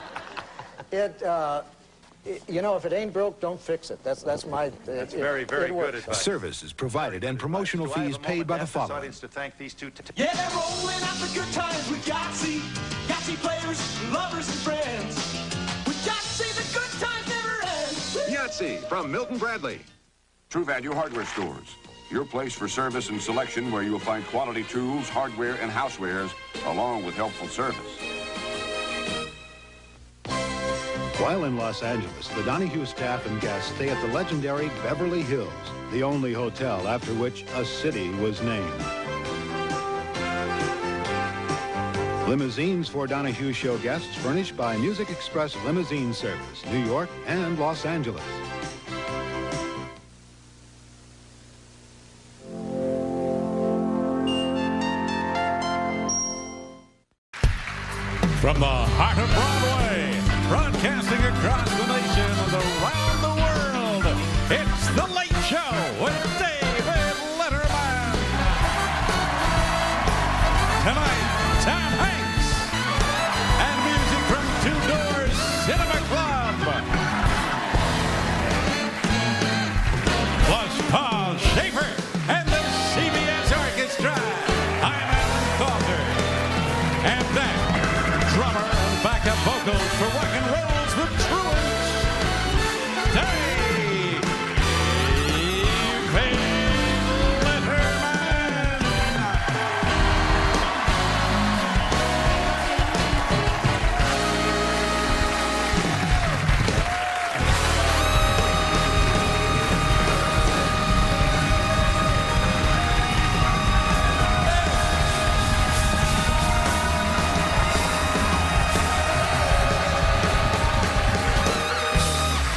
You know, if it ain't broke, don't fix it. That's my... That's very, very good advice. Services provided and promotional fees paid by the following. Audience to thank these two... Yeah, they're rolling out the good times with Yahtzee. Yahtzee players, lovers, and friends. With Yahtzee, the good times never end. Yahtzee from Milton Bradley. True Value Hardware Stores. Your place for service and selection where you will find quality tools, hardware, and housewares, along with helpful service. While in Los Angeles, the Donahue staff and guests stay at the legendary Beverly Hills, the only hotel after which a city was named. Limousines for Donahue Show guests furnished by Music Express Limousine Service, New York and Los Angeles. From the heart of Broadway, broadcasting across the nation and around the world, it's The Late Show with David Letterman. Tonight, Tom Hanks and music from Two Doors Cinema Club. Plus Paul Schaefer and the CBS Orchestra. I'm Alan Calder. And then, drummer and backup vocals for Rock and Roll's The Truants, David Letterman.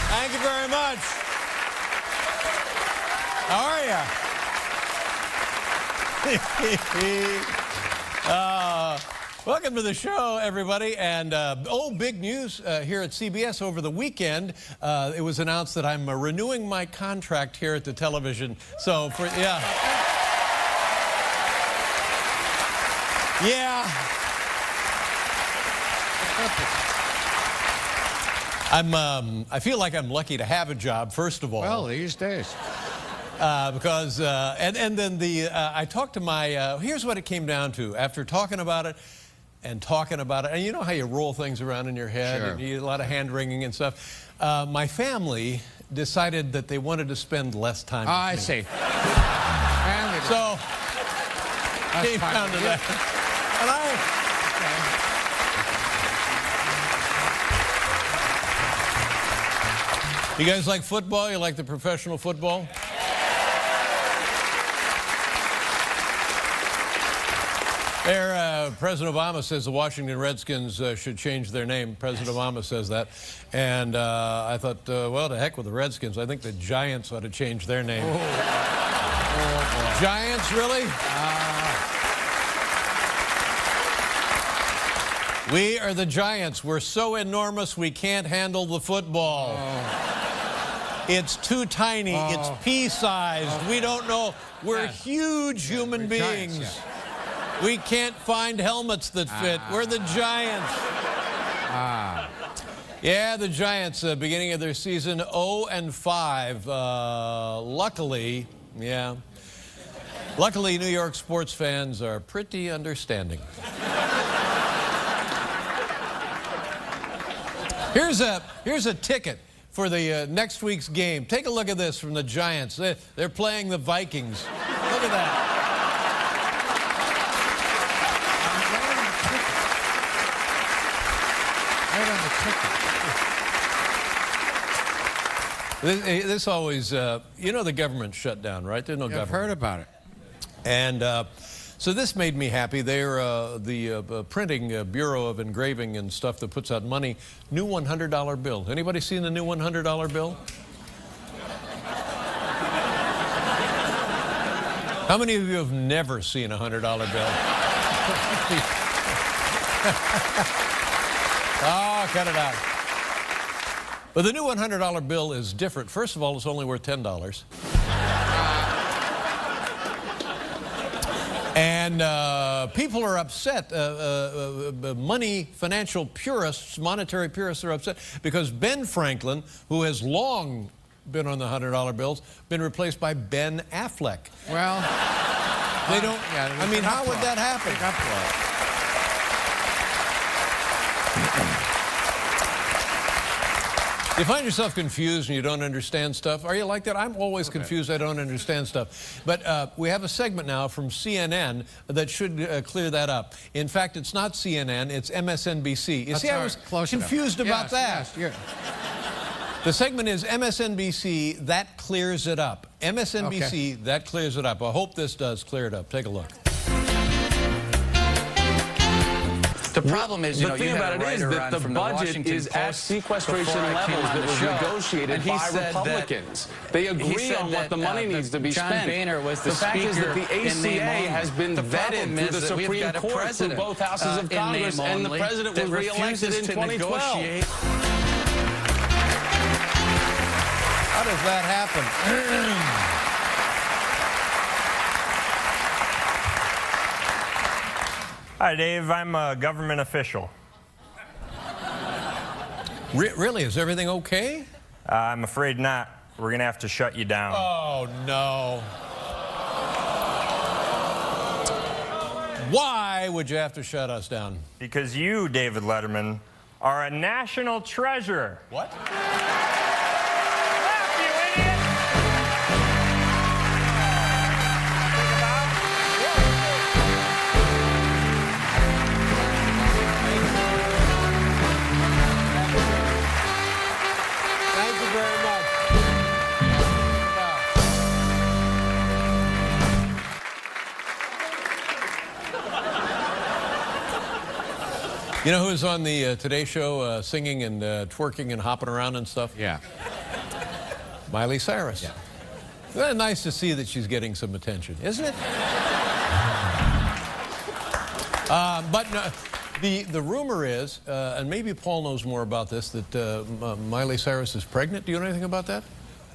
Thank you very much. How are you? Welcome to the show, everybody. And big news here at CBS over the weekend. It was announced that I'm renewing my contract here at the television. So, yeah. I feel like I'm lucky to have a job, first of all. Well, these days. Because, and then I talked to my, here's what it came down to. After talking about it, and you know how you roll things around in your head, Sure. and you get a lot of hand-wringing and stuff. My family decided that they wanted to spend less time with me. I see. So, came down to that. And You guys like football? You like the professional football? They're President Obama says the Washington Redskins should change their name. President Obama says that. And I thought, well, to heck with the Redskins. I think the Giants ought to change their name. Giants, really? We are the Giants. We're so enormous we can't handle the football. It's too tiny. It's pea-sized. We don't know. We're huge human beings. Giants, We can't find helmets that fit. We're the Giants. Yeah, the Giants, beginning of their season, 0-5. Luckily, yeah. Luckily, New York sports fans are pretty understanding. Here's a ticket for the next week's game. Take a look at this from the Giants. They're playing the Vikings. Look at that. This always, you know, the government shut down, right? There's no government. I've heard about it. And so this made me happy. They're the printing bureau of engraving and stuff that puts out money. New $100 bill. Anybody seen the new $100 bill? How many of you have never seen a $100 bill? Oh, cut it out. But the new $100 bill is different. First of all, it's only worth $10. And people are upset. Financial purists, monetary purists are upset because Ben Franklin, who has long been on the $100 bills, been replaced by Ben Affleck. Well, they don't. I mean, how would that happen? You find yourself confused and you don't understand stuff. Are you like that? I'm always confused. I don't understand stuff. But we have a segment now from CNN that should clear that up. In fact, it's not CNN, it's MSNBC. You see, I was confused about that. Yes. The segment is MSNBC, that clears it up. MSNBC, that clears it up. I hope this does clear it up. Take a look. The problem is, the thing about it is that the budget is at sequestration levels that was negotiated by Republicans. They agree on what the money needs to be spent. The fact is that the ACA has been vetted through the Supreme Court through both houses of Congress, and the president was reelected in 2012. How does that happen? Hi, Dave. I'm a government official. Really? Is everything okay? I'm afraid not. We're going to have to shut you down. Oh, no. Why would you have to shut us down? Because you, David Letterman, are a national treasure. What? You know who's on the Today Show singing and twerking and hopping around and stuff? Yeah. Miley Cyrus. Yeah. Well, nice to see that she's getting some attention, isn't it? But no, the rumor is, and maybe Paul knows more about this, that Miley Cyrus is pregnant. Do you know anything about that?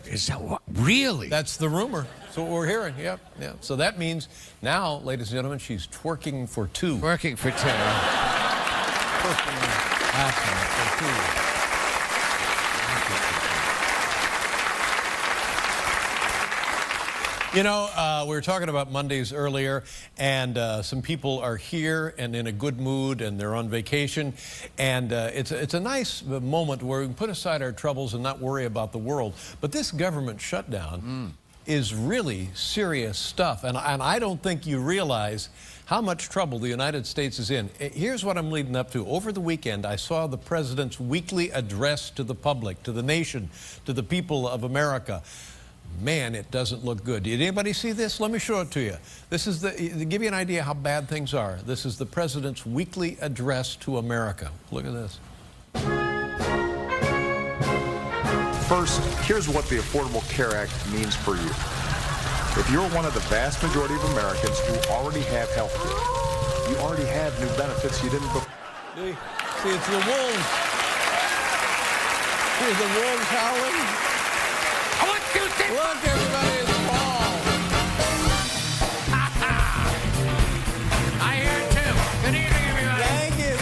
Is that what? Really? That's the rumor. That's what we're hearing. Yep. So that means now, ladies and gentlemen, she's twerking for two. Twerking for two. You know, we were talking about Mondays earlier, and some people are here and in a good mood, and they're on vacation, and it's a nice moment where we can put aside our troubles and not worry about the world. But this government shutdown is really serious stuff, and I don't think you realize how much trouble the United States is in. Here's what I'm leading up to. Over the weekend, I saw the president's weekly address to the public, to the nation, to the people of America. Man, it doesn't look good. Did anybody see this? Let me show it to you. This is to give you an idea how bad things are. This is the president's weekly address to America. Look at this. First, here's what the Affordable Care Act means for you. If you're one of the vast majority of Americans who already have health care, you already have new benefits you didn't before. See, it's the wolves. Here's the wolves howling. Look, everybody, it's Paul. I hear it too. Good evening, everybody. Thank you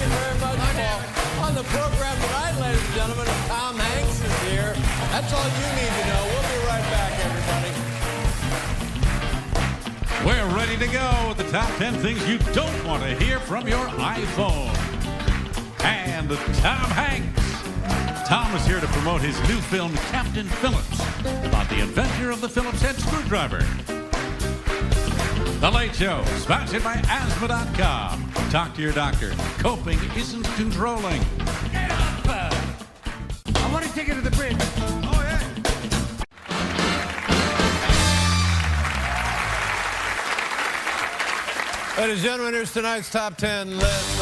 very much, Paul. On the program tonight, ladies and gentlemen, Tom Hanks is here. That's all you need to know. We'll be right back, everybody. We're ready to go with the top 10 things you don't want to hear from your iPhone. And Tom Hanks. Tom is here to promote his new film, Captain Phillips, about the inventor of the Phillips head screwdriver. The Late Show, sponsored by asthma.com. Talk to your doctor. Coping isn't controlling. Get up! I want to take it to the bridge. Oh, yeah. Ladies and gentlemen, here's tonight's top 10 list.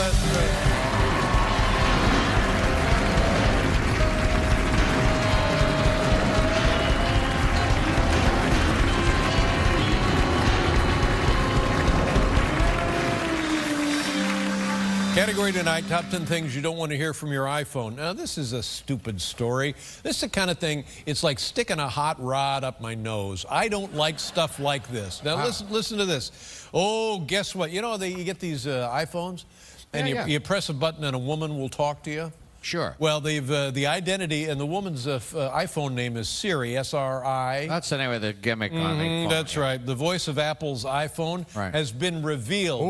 Category tonight, top 10 things you don't want to hear from your iPhone. Now, this is a stupid story. This is the kind of thing, it's like sticking a hot rod up my nose. I don't like stuff like this. Now, listen to this. Oh, guess what? You know, you get these iPhones, and you press a button and a woman will talk to you. Sure. Well, the identity, and the woman's iPhone name is Siri, S-R-I. That's the name of the gimmick on the phone. That's right. The voice of Apple's iPhone has been revealed.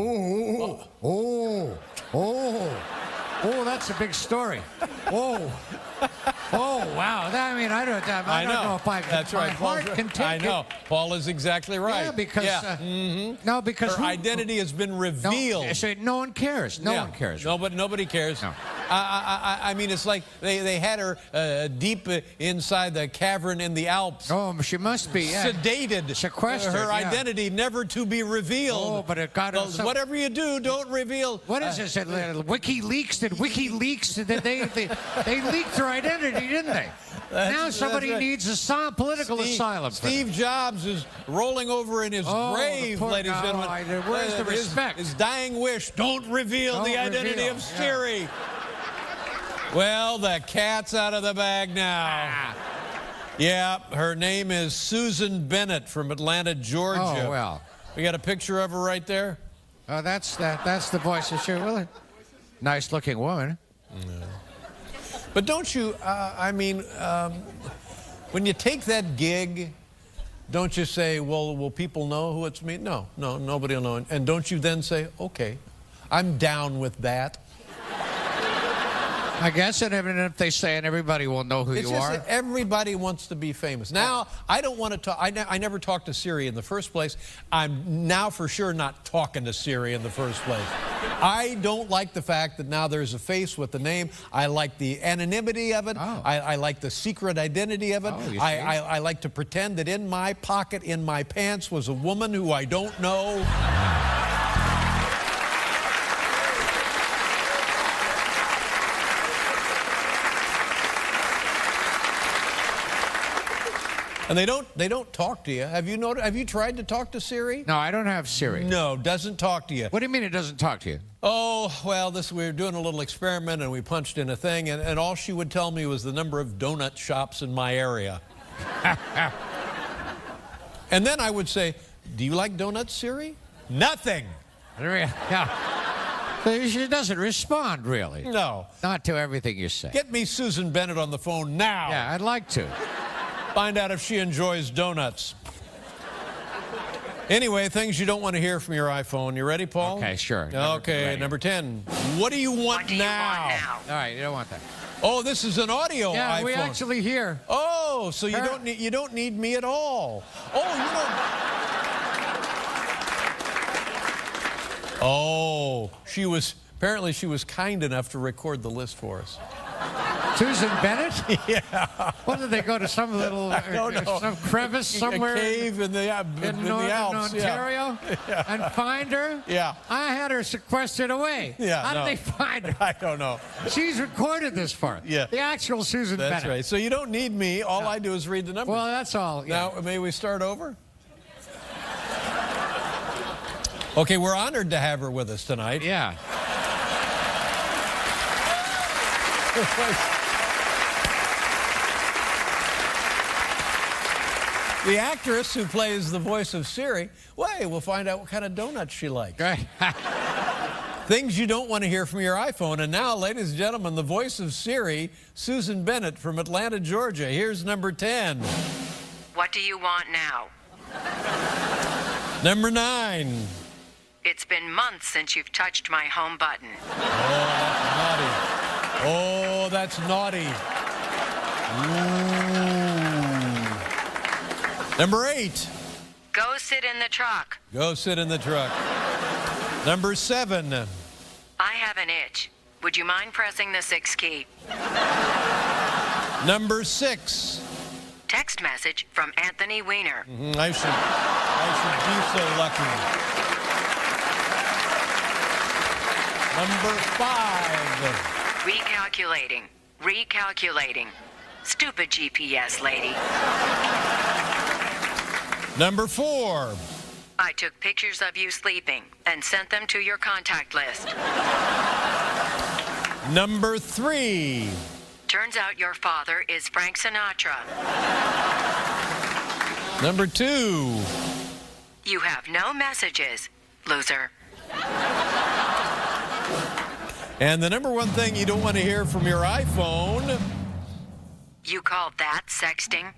Oh, that's a big story. Oh, wow. I mean, I don't know if I can. That's right. My heart can take I know. Paul is exactly right. Yeah, because no, because her identity has been revealed. No one cares. No one cares. Nobody cares. No. I mean, it's like they had her deep inside the cavern in the Alps. Oh, she must be sedated, sequestered. Her identity never to be revealed. Oh, but it got whatever you do, don't reveal. What is this? WikiLeaks? Did WikiLeaks? Did they leaked her identity, didn't they? Now somebody needs political asylum. Steve Jobs is rolling over in his grave, ladies and gentlemen. Where's the respect? His dying wish: don't reveal the identity of Siri. Yeah. Well, the cat's out of the bag now. Yeah, her name is Susan Bennett from Atlanta, Georgia. Oh, well. We got a picture of her right there. Oh, that's the voice of Siri. Well, nice-looking woman. No. But don't you, when you take that gig, don't you say, well, will people know who it's me? No, nobody will know. And don't you then say, okay, I'm down with that. I guess, and if they say, and everybody will know who you are. That everybody wants to be famous. Now, I don't want to talk. I never talked to Siri in the first place. I'm now for sure not talking to Siri in the first place. I don't like the fact that now there's a face with the name. I like the anonymity of it. Oh. I like the secret identity of it. Oh, I like to pretend that in my pocket, in my pants, was a woman who I don't know. And they don't talk to you. Have you tried to talk to Siri? No, I don't have Siri. No, doesn't talk to you. What do you mean it doesn't talk to you? Oh, well, we were doing a little experiment and we punched in a thing and all she would tell me was the number of donut shops in my area. And then I would say, do you like donuts, Siri? Nothing. Yeah. She doesn't respond, really. No. Not to everything you say. Get me Susan Bennett on the phone now. Yeah, I'd like to. Find out if she enjoys donuts. Anyway, things you don't want to hear from your iPhone. You ready, Paul? Okay, sure. Okay, number 10. What do you want now? All right, you don't want that. Oh, this is an audio yeah, iPhone. we actually hear. Oh, so you don't need me at all. Oh, you don't. Oh, apparently she was kind enough to record the list for us. Susan Bennett? Yeah. What did they go to some little some crevice somewhere? A cave in the Alps, Ontario, yeah. and find her? Yeah. I had her sequestered away. Yeah. How did they find her? I don't know. She's recorded this for us. Yeah. The actual Susan Bennett. That's right. So you don't need me. All I do is read the numbers. Well, that's all. Yeah. Now, may we start over? Okay, we're honored to have her with us tonight. Yeah. The actress who plays the voice of Siri, we'll find out what kind of donuts she likes. Right. Things you don't want to hear from your iPhone. And now, ladies and gentlemen, the voice of Siri, Susan Bennett from Atlanta, Georgia. Here's number 10. What do you want now? Number 9. It's been months since you've touched my home button. Oh, that's naughty. Number 8. Go sit in the truck. Go sit in the truck. Number 7. I have an itch. Would you mind pressing the 6 key? Number 6. Text message from Anthony Weiner. I should be so lucky. Number 5. Recalculating. Stupid GPS lady. Number 4. I took pictures of you sleeping and sent them to your contact list. Number 3. Turns out your father is Frank Sinatra. Number 2. You have no messages, loser. And the number 1 thing you don't want to hear from your iPhone. You call that sexting?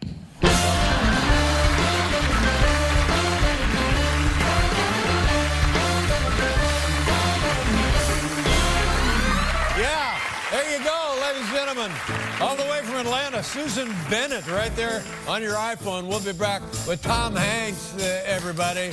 Yeah, there you go, ladies and gentlemen. All the way from Atlanta, Susan Bennett right there on your iPhone. We'll be back with Tom Hanks, everybody.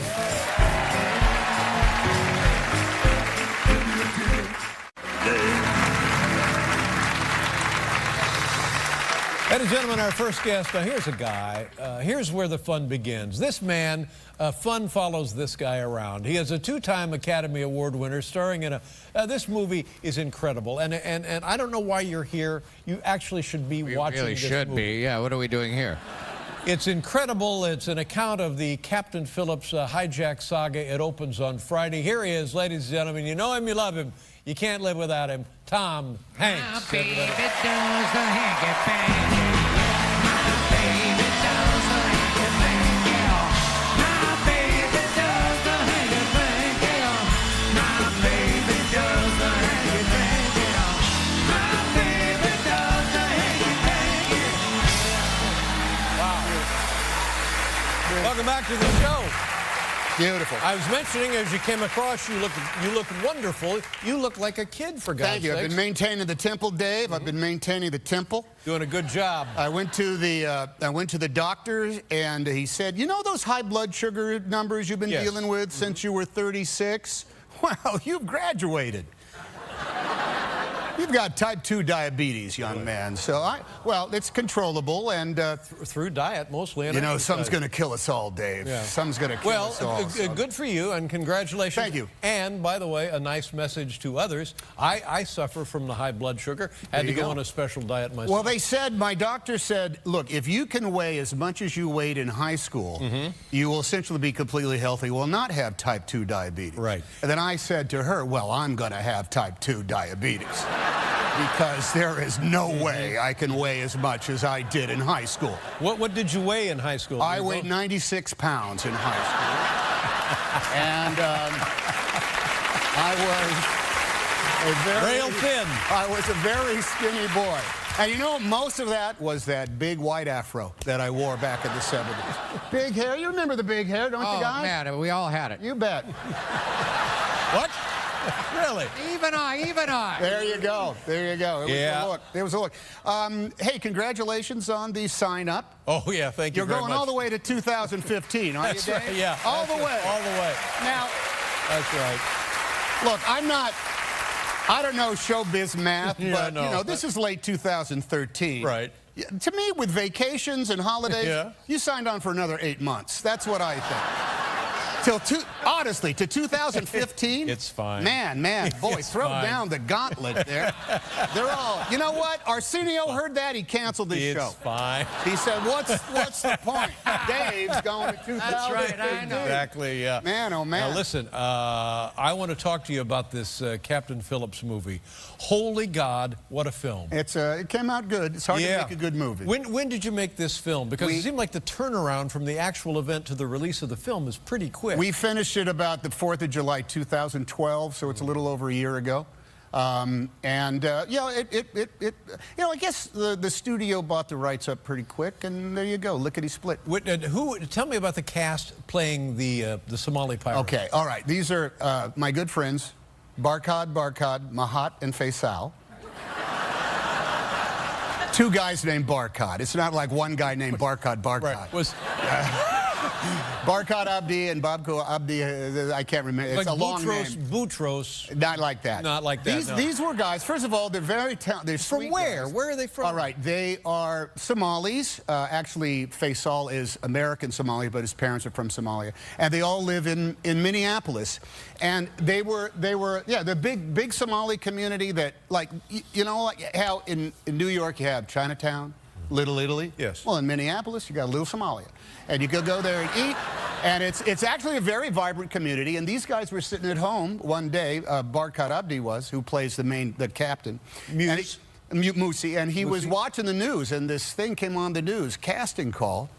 Ladies and gentlemen, our first guest, here's a guy. Here's where the fun begins. This man, fun follows this guy around. He is a 2-time Academy Award winner starring in this movie is incredible. And I don't know why you're here. You actually should be watching this movie. We really should be. Yeah, what are we doing here? It's incredible. It's an account of the Captain Phillips hijack saga. It opens on Friday. Here he is, ladies and gentlemen. You know him, you love him. You can't live without him. Tom Hanks. My baby does the hanky-panky. My baby does the hanky-panky. My baby does the hanky-panky. My baby does the hanky-panky. My baby does the hanky-panky. Wow. Welcome back to the show. Beautiful. I was mentioning as you came across, you look wonderful. You look like a kid, for God's Thank you. sakes. I've been maintaining the temple, Dave. I've been maintaining the temple. Doing a good job. I went to the doctor, and he said, you know those high blood sugar numbers you've been dealing with since you were 36? Well, you've graduated. You've got type 2 diabetes, young man. So, well, it's controllable, and through diet mostly. You know, something's going to kill us all, Dave. Yeah. Something's going to kill us all. Well, good for you, and congratulations. Thank you. And, by the way, a nice message to others. I suffer from the high blood sugar. Had to go on a special diet myself. Well, they said, my doctor said, look, if you can weigh as much as you weighed in high school, you will essentially be completely healthy, will not have type 2 diabetes. Right. And then I said to her, well, I'm going to have type 2 diabetes. Because there is no way I can weigh as much as I did in high school. What did you weigh in high school? I weighed 96 pounds in high school. And I was a very skinny boy. And you know, most of that was that big white afro that I wore back in the 70s. Big hair. You remember the big hair, don't you guys? Oh, man, we all had it. You bet. What? Really? Even I. There you go. There you go. It was a look. Hey, congratulations on the sign up. Oh, yeah, thank you You're very going much. all the way to 2015, aren't That's you, Dave? right, yeah. All the way. All the way. Now, that's right. Look, I'm not I don't know showbiz math, but, you know, this is late 2013. Right. To me, with vacations and holidays, you signed on for another 8 months. That's what I think. Honestly, to 2015? It's fine. Man, boy, throw down the gauntlet there. They're all, you know what? Arsenio heard that, he canceled his show. It's fine. He said, what's the point? Dave's going to 2015. That's right, I know. Exactly, yeah. Man, oh man. Now listen, I want to talk to you about this Captain Phillips movie. Holy God, what a film. It came out good. It's hard to make a good movie. When did you make this film? Because it seemed like the turnaround from the actual event to the release of the film is pretty quick. We finished it about the 4th of July, 2012, so it's a little over a year ago. You know, I guess the studio bought the rights up pretty quick, and there you go, lickety-split. Tell me about the cast playing the Somali pirates. Okay, all right. These are my good friends, Barkhad, Mahat, and Faisal. Two guys named Barkhad. It's not like one guy named Barkhad. Right. Barkhad Abdi and Babko Abdi, I can't remember. It's like a long name. Boutros. Not like that. Not like that, These were guys, first of all, they're very talented. They're from where? Guys. Where are they from? All right, they are Somalis. Actually, Faisal is American Somali, but his parents are from Somalia. And they all live in Minneapolis. And they were the big Somali community that, like, you know, like how in New York you have Chinatown, Little Italy. Yes. Well, in Minneapolis, you got Little Somalia. And you could go there and eat. And it's actually a very vibrant community. And these guys were sitting at home one day, Barkhad Abdi was, who plays the captain. Musi. And he was watching the news, and this thing came on the news, casting call,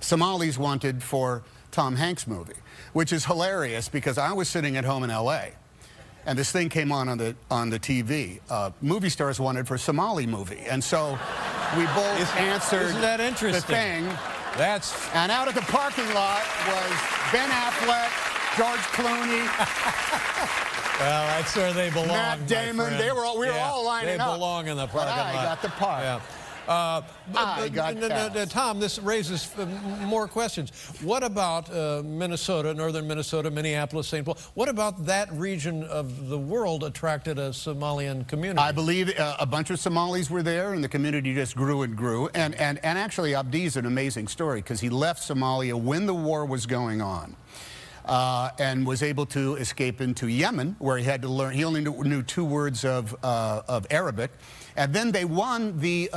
Somalis wanted for Tom Hanks movie, which is hilarious because I was sitting at home in L.A., and this thing came on the TV. Movie stars wanted for Somali movie. And so we both answered Isn't that interesting? The thing. And out at the parking lot was Ben Affleck, George Clooney. Well, that's where they belong. Matt Damon. We were all lining up. They belong in the parking lot. I got the part. Yeah. Tom, this raises more questions. What about Minnesota, northern Minnesota, Minneapolis, St. Paul? What about that region of the world attracted a Somalian community? I believe a bunch of Somalis were there, and the community just grew and grew. And actually, Abdi's an amazing story because he left Somalia when the war was going on. And was able to escape into Yemen, where he had to learn. He only knew 2 words of Arabic, and then they won the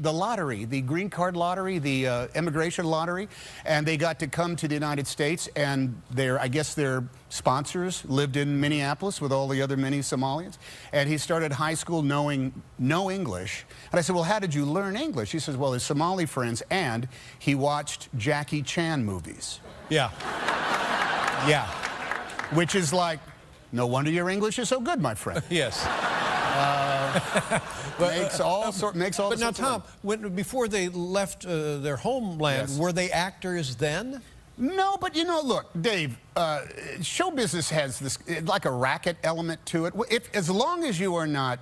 lottery, the green card lottery, the immigration lottery, and they got to come to the United States. And I guess their sponsors lived in Minneapolis with all the other mini Somalians. And he started high school knowing no English. And I said, well, how did you learn English? He says, well, his Somali friends, and he watched Jackie Chan movies. Yeah. Yeah. Which is like, no wonder your English is so good, my friend. Yes. Makes all But now, Tom, before they left their homeland, were they actors then? No, but you know, look, Dave, show business has this, like a racket element to it. As long as you are not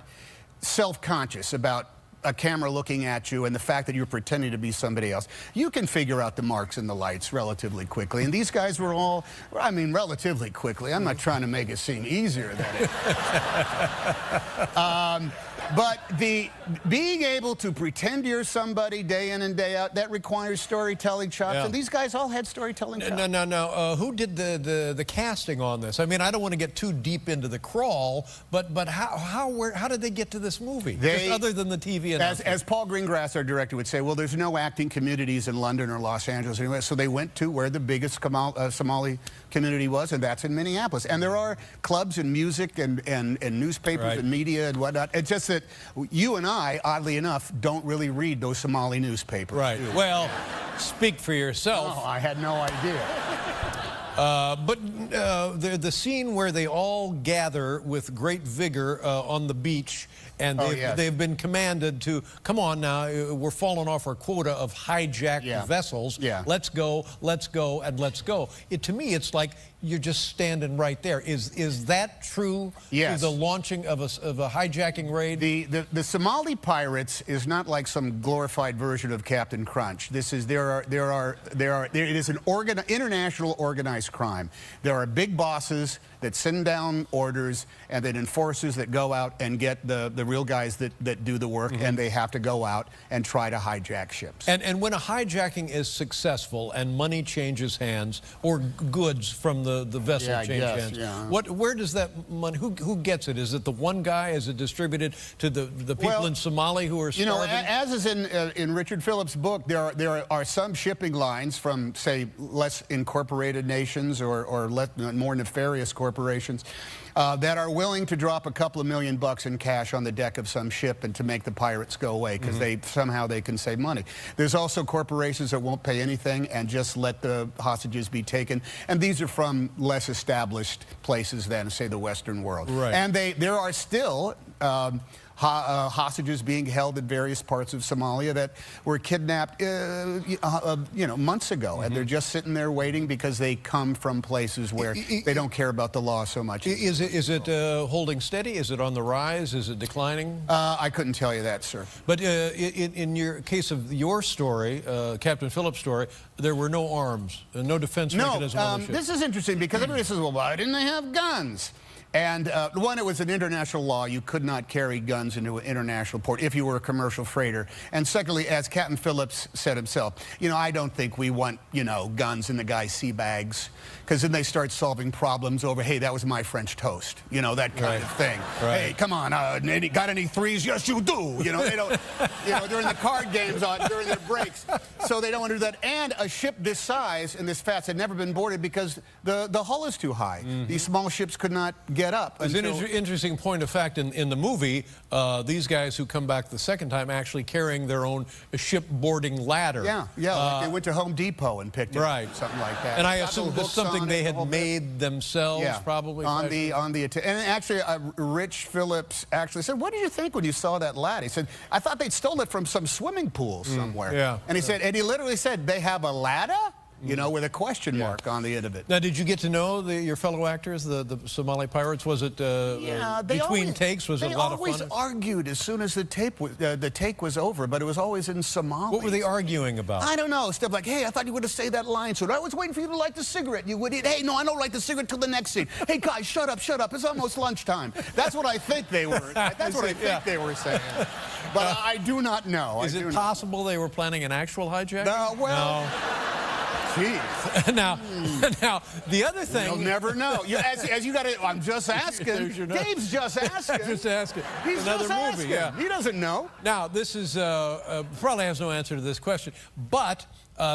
self-conscious about a camera looking at you and the fact that you're pretending to be somebody else, you can figure out the marks and the lights relatively quickly. And these guys were all, I mean, relatively quickly. I'm not trying to make it seem easier than it is. But being able to pretend you're somebody day in and day out, that requires storytelling chops. Yeah. And these guys all had storytelling chops. No. Who did the casting on this? I mean, I don't want to get too deep into the crawl, but how did they get to this movie? Just other than the TV announcement. As Paul Greengrass, our director, would say, well, there's no acting communities in London or Los Angeles anyway. So they went to where the biggest Somali community was, and that's in Minneapolis. And there are clubs and music and newspapers and media and whatnot. It's just that you and I, oddly enough, don't really read those Somali newspapers. Right. Well, speak for yourself. No, I had no idea. The scene where they all gather with great vigor on the beach, and they've been commanded to, come on now, we're falling off our quota of hijacked vessels. Yeah. Let's go, and let's go. To me, it's like you're just standing right there. Is that true? Yes. The launching of a hijacking raid? The Somali pirates is not like some glorified version of Captain Crunch. It is an international organized crime. There are big bosses that send down orders and then enforcers that go out and get the real guys that do the work, and they have to go out and try to hijack ships. And when a hijacking is successful and money changes hands, or goods from the vessel change hands, where does that money, who gets it? Is it the one guy? Is it distributed to the people in Somali who are starving? You know, as is in Richard Phillips' book, there are some shipping lines from, say, less incorporated nations or more nefarious corporations that are willing to drop a couple of $1 million in cash on the deck of some ship and to make the pirates go away because somehow they can save money. There's also corporations that won't pay anything and just let the hostages be taken, and these are from less established places than, say, the Western world. Right. And there are still hostages being held in various parts of Somalia that were kidnapped, months ago, and they're just sitting there waiting because they come from places where they don't care about the law so much. Is it holding steady? Is it on the rise? Is it declining? I couldn't tell you that, sir. But in your case of your story, Captain Phillips' story, there were no arms, no defense mechanism on the ship. This is interesting because everybody says, well, why didn't they have guns? And one, it was an international law. You could not carry guns into an international port if you were a commercial freighter. And secondly, as Captain Phillips said himself, I don't think we want, guns in the guy's sea bags, because then they start solving problems over, hey, that was my French toast, that kind of thing. Right. Hey, come on, got any threes? Yes, you do. They don't, during the card games during their breaks. So they don't want to do that. And a ship this size and this fast had never been boarded because the hull is too high. These small ships could not get up. There's an interesting point of fact in the movie. These guys who come back the second time actually carrying their own ship boarding ladder. Yeah, like they went to Home Depot and picked it up, something like that. And I assume that's something they had made themselves, probably. And actually, Rich Phillips actually said, "What did you think when you saw that ladder?" He said, "I thought they'd stole it from some swimming pool somewhere." And he said, and he literally said, "They have a ladder?" With a question mark on the end of it. Now, did you get to know your fellow actors, the Somali pirates? Was it between takes? Was it a lot of fun? They always argued as soon as the take was over, but it was always in Somali. What were they arguing about? I don't know. Stuff like, hey, I thought you would have say that line soon. I was waiting for you to light the cigarette. You would eat. Hey, no, I don't light the cigarette till the next scene. Hey, guys, shut up, shut up. It's almost lunchtime. That's what I think they were. That's what I think they were saying. But I do not know. Is it possible they were planning an actual hijack? No, well... No. Jeez. Now, the other thing... You'll never know. As you got to... I'm just asking. Dave's just asking. Just asking. He's another just movie, asking. He doesn't know. Now, this is... probably has no answer to this question, but...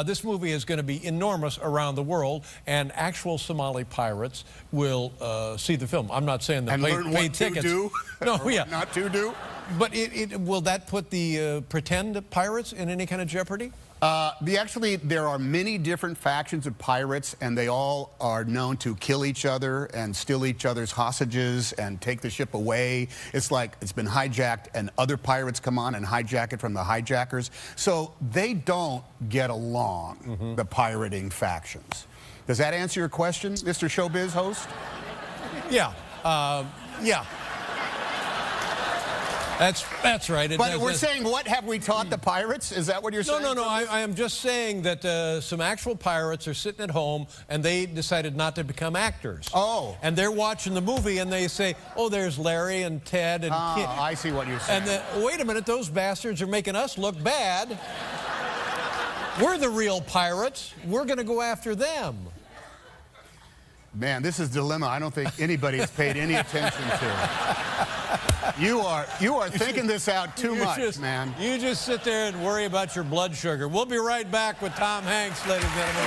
this movie is going to be enormous around the world, and actual Somali pirates will see the film. I'm not saying that paid tickets. Do. No, not to do. But will that put the pretend pirates in any kind of jeopardy? Actually, there are many different factions of pirates, and they all are known to kill each other and steal each other's hostages and take the ship away. It's like it's been hijacked, and other pirates come on and hijack it from the hijackers. So they don't get along, the pirating factions. Does that answer your question, Mr. Showbiz host? Yeah. Yeah. That's right. But we're saying, what have we taught the pirates? Is that what you're saying? No. I am just saying that some actual pirates are sitting at home and they decided not to become actors. Oh. And they're watching the movie and they say, oh, there's Larry and Ted and Kit. I see what you're saying. And then, wait a minute, those bastards are making us look bad. We're the real pirates. We're going to go after them. Man, this is a dilemma I don't think anybody's paid any attention to. You are thinking this out too much, man. You just sit there and worry about your blood sugar. We'll be right back with Tom Hanks, ladies and gentlemen.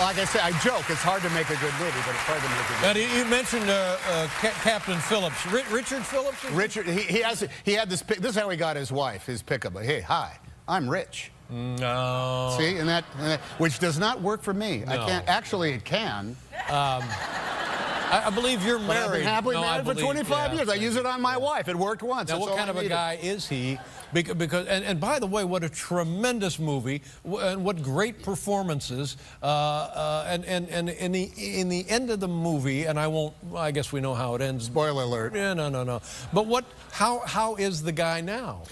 Like I said, I joke. It's hard to make a good movie, but it's hard to make a good movie. You mentioned Captain Phillips. Richard Phillips? Richard, he had this, this is how he got his wife, his pickup. Hey, hi, I'm Rich. No. See, which does not work for me. No. I can't, actually it can. I believe you're married. I've been happily married for 25 years. I use it on my wife. It worked once. Now, That's what kind of a guy is he? Because and by the way, what a tremendous movie, and what great performances. And in the end of the movie, and I guess we know how it ends. Spoiler alert. Yeah, no. But how is the guy now?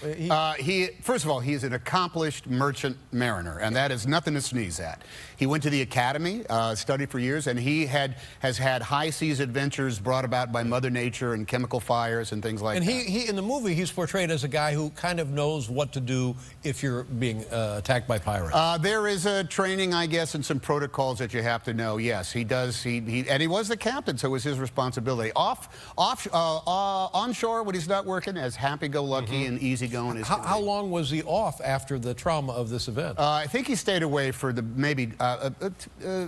First of all, he's an accomplished merchant mariner, and that is nothing to sneeze at. He went to the academy, studied for years, and he has had high seas adventures brought about by Mother Nature and chemical fires and things like that. And he in the movie, he's portrayed as a guy who kind of knows what to do if you're being attacked by pirates. There is a training, I guess, and some protocols that you have to know. Yes, he does. And he was the captain, so it was his responsibility. Onshore, when he's not working, as happy-go-lucky and easygoing as can be. How long was he off after the trauma of this event? I think he stayed away for maybe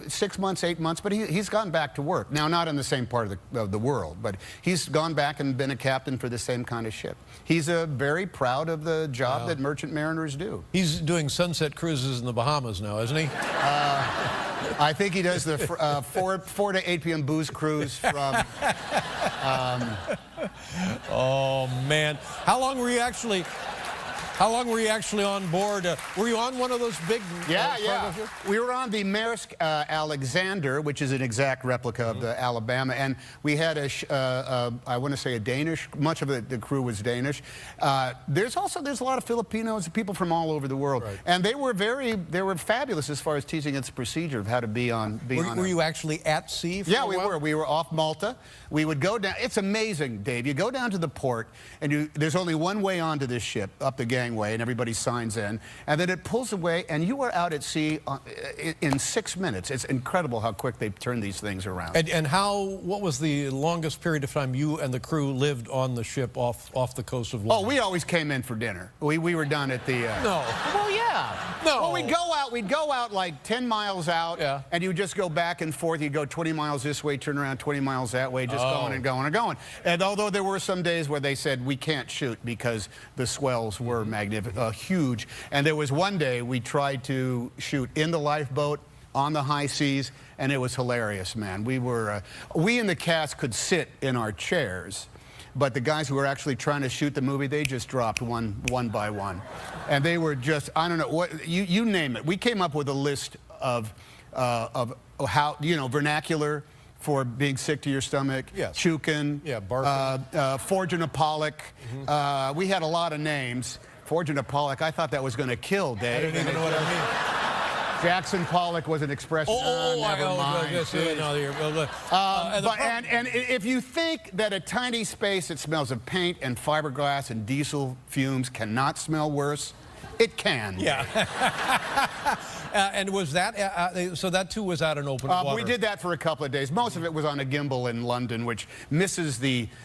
6 months, 8 months, but he's gone back to work. Now, not in the same part of the world, but he's gone back and been a captain for the same kind of ship. He's very proud of the job that merchant mariners do. He's doing sunset cruises in the Bahamas now, isn't he? I think he does the 4 to 8 p.m. booze cruise from... Oh, man. How long were you actually on board? Were you on one of those big... Yeah. We were on the Maersk Alexander, which is an exact replica of the Alabama, and we had I want to say a Danish, much of the crew was Danish. There's a lot of Filipinos, people from all over the world, and they were fabulous as far as teaching us the procedure of how to be on... Were you actually at sea? Yeah, we were. We were off Malta. We would go down. It's amazing, Dave. You go down to the port, and there's only one way onto this ship, up the gangway, and everybody signs in, and then it pulls away, and you are out at sea in 6 minutes. It's incredible how quick they turn these things around. And what was the longest period of time you and the crew lived on the ship off the coast of London? Oh, we always came in for dinner. We were done at the... No. Well, yeah. No. Well, we'd go out like 10 miles out, and you just go back and forth. You go 20 miles this way, turn around 20 miles that way, just going and going and going. And although there were some days where they said, we can't shoot because the swells were magnificent, huge. And there was one day we tried to shoot in the lifeboat on the high seas, and it was hilarious, man. We in the cast could sit in our chairs, but the guys who were actually trying to shoot the movie, they just dropped one by one. And they were just, I don't know, what you name it. We came up with a list of how, vernacular for being sick to your stomach, chukin, Fortune of Pollock. We had a lot of names. Fortune of Pollock, I thought that was going to kill, Dave. I didn't even know what I mean. Jackson Pollock was an expression. Never mind. And if you think that a tiny space that smells of paint and fiberglass and diesel fumes cannot smell worse, it can. Yeah. And was that, so that too was out in open water? We did that for a couple of days. Most of it was on a gimbal in London, which misses